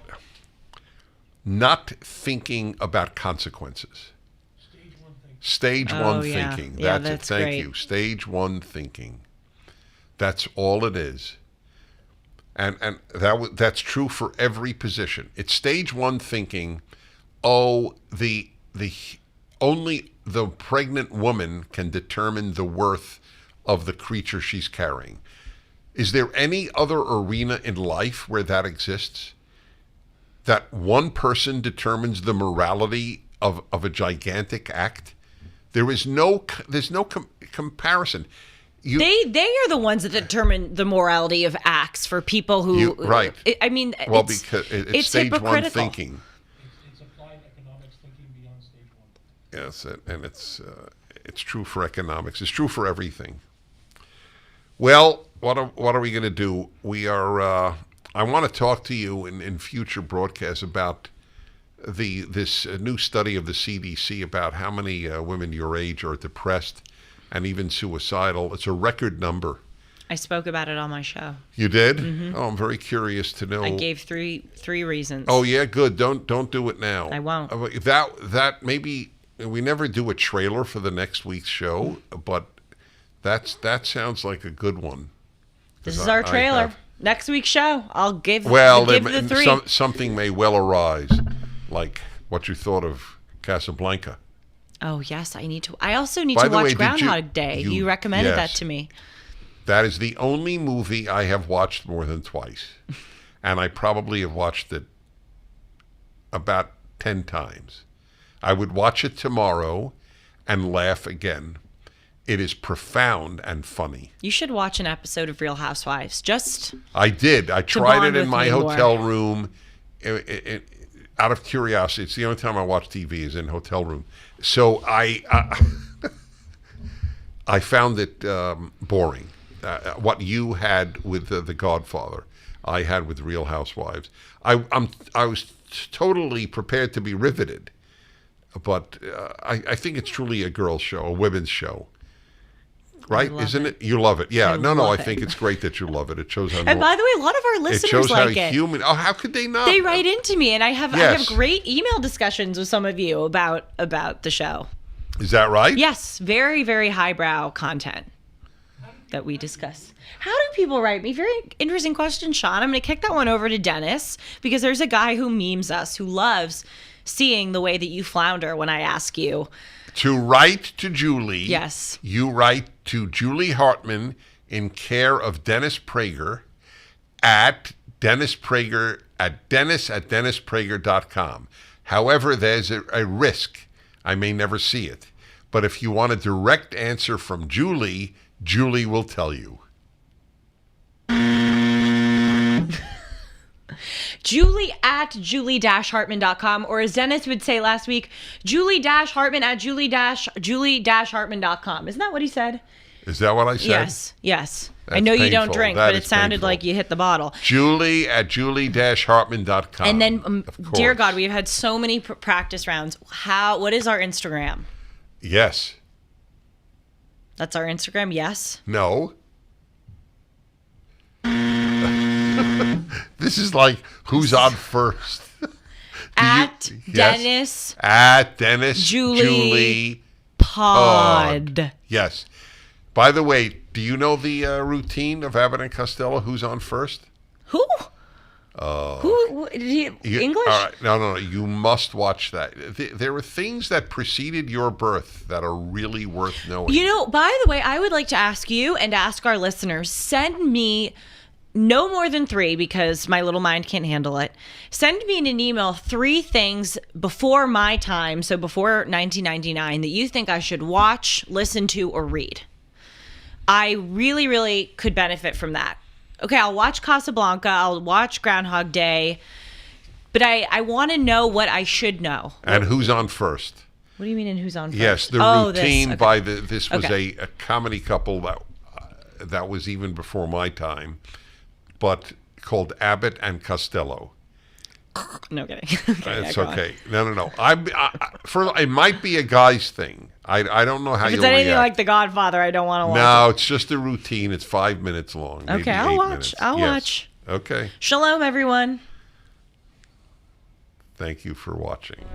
Speaker 1: not thinking about consequences. Stage one thinking.
Speaker 2: Yeah,
Speaker 1: That's
Speaker 2: great.
Speaker 1: Thank you. Stage one thinking. That's all it is. And that's true for every position. It's stage one thinking. Oh, the only the pregnant woman can determine the worth of the creature she's carrying. Is there any other arena in life where that exists? That one person determines the morality of a gigantic act? There's no comparison.
Speaker 2: They are the ones that determine the morality of acts for people who.
Speaker 1: Right.
Speaker 2: I mean,
Speaker 1: because it's stage one
Speaker 2: hypocritical.
Speaker 1: thinking.
Speaker 3: It's applied economics thinking beyond stage one.
Speaker 1: Yes, and it's true for economics. It's true for everything. Well, what are we going to do? We are. I want to talk to you in future broadcasts about this new study of the CDC about how many women your age are depressed and even suicidal. It's a record number.
Speaker 2: I spoke about it on my show.
Speaker 1: You did?
Speaker 2: Mm-hmm.
Speaker 1: Oh, I'm very curious to know.
Speaker 2: I gave three reasons.
Speaker 1: Oh yeah, good. Don't do it now.
Speaker 2: I won't.
Speaker 1: That maybe we never do a trailer for the next week's show, but that sounds like a good one.
Speaker 2: This is our trailer. Next week's show, I'll give the three.
Speaker 1: Something may well arise, like what you thought of Casablanca.
Speaker 2: Oh yes, I also need to watch Groundhog Day. You recommended that to me.
Speaker 1: That is the only movie I have watched more than twice. And I probably have watched it about 10 times. I would watch it tomorrow and laugh again. It is profound and funny.
Speaker 2: You should watch an episode of Real Housewives.
Speaker 1: I did. I tried it in my hotel room. Out of curiosity. It's the only time I watch TV is in hotel room. So I found it boring. What you had with the Godfather, I had with Real Housewives. I was totally prepared to be riveted, but I think it's truly a girl's show, a women's show. Right? Isn't it? You love it. Yeah. I think it's great that you love it. It shows how.
Speaker 2: And by the way, a lot of our listeners
Speaker 1: shows how
Speaker 2: like it.
Speaker 1: Human. Oh, how could they not?
Speaker 2: They write into me, and I have great email discussions with some of you about the show.
Speaker 1: Is that right?
Speaker 2: Yes, very, very highbrow content that we discuss. How do people write me? Very interesting question, Sean. I'm going to kick that one over to Dennis, because there's a guy who memes us, who loves seeing the way that you flounder when I ask you.
Speaker 1: To write to Julie.
Speaker 2: Yes.
Speaker 1: You write to Julie Hartman in care of Dennis Prager at Dennis Prager at dennis@dennisprager.com. However, there's a risk. I may never see it. But if you want a direct answer from Julie, Julie will tell you.
Speaker 2: Julie at julie-hartman.com, or as Dennis would say last week, Julie-Hartman at julie-hartman.com. Isn't that what he said?
Speaker 1: Is that what I said?
Speaker 2: Yes. I
Speaker 1: That's
Speaker 2: know you don't
Speaker 1: painful.
Speaker 2: drink,
Speaker 1: That
Speaker 2: but
Speaker 1: is
Speaker 2: it sounded
Speaker 1: painful.
Speaker 2: like you hit the bottle.
Speaker 1: Julie at julie-hartman.com.
Speaker 2: And then,
Speaker 1: Of
Speaker 2: dear
Speaker 1: course.
Speaker 2: God, we've had so many practice rounds. What is our Instagram?
Speaker 1: Yes.
Speaker 2: That's our Instagram, yes?
Speaker 1: No. This is like who's on first.
Speaker 2: At
Speaker 1: Yes.
Speaker 2: Dennis
Speaker 1: At Dennis
Speaker 2: Julie Pod.
Speaker 1: Yes. By the way, do you know the routine of Abbott and Costello? Who's on first?
Speaker 2: Who? Who? English?
Speaker 1: All right. No. You must watch that. There are things that preceded your birth that are really worth knowing.
Speaker 2: You know, by the way, I would like to ask you and ask our listeners, send me no more than 3 because my little mind can't handle it. Send me in an email 3 things before my time, so before 1999, that you think I should watch, listen to, or read. I really, really could benefit from that. Okay, I'll watch Casablanca, I'll watch Groundhog Day, but I want to know what I should know.
Speaker 1: And who's on first?
Speaker 2: What do you mean and who's on first?
Speaker 1: Yes, the routine
Speaker 2: this. Okay.
Speaker 1: by this was
Speaker 2: Okay.
Speaker 1: a comedy couple that was even before my time, but called Abbott and Costello.
Speaker 2: No kidding. Okay,
Speaker 1: It's
Speaker 2: go on.
Speaker 1: okay. No. It might be a guy's thing. I don't know how
Speaker 2: If
Speaker 1: you'll
Speaker 2: it's anything
Speaker 1: react.
Speaker 2: like The Godfather, I don't want to watch
Speaker 1: No, it's just a routine. It's 5 minutes long.
Speaker 2: it.
Speaker 1: Maybe
Speaker 2: Okay, I'll
Speaker 1: 8
Speaker 2: watch.
Speaker 1: minutes.
Speaker 2: I'll
Speaker 1: Yes.
Speaker 2: watch.
Speaker 1: Okay.
Speaker 2: Shalom, everyone.
Speaker 1: Thank you for watching.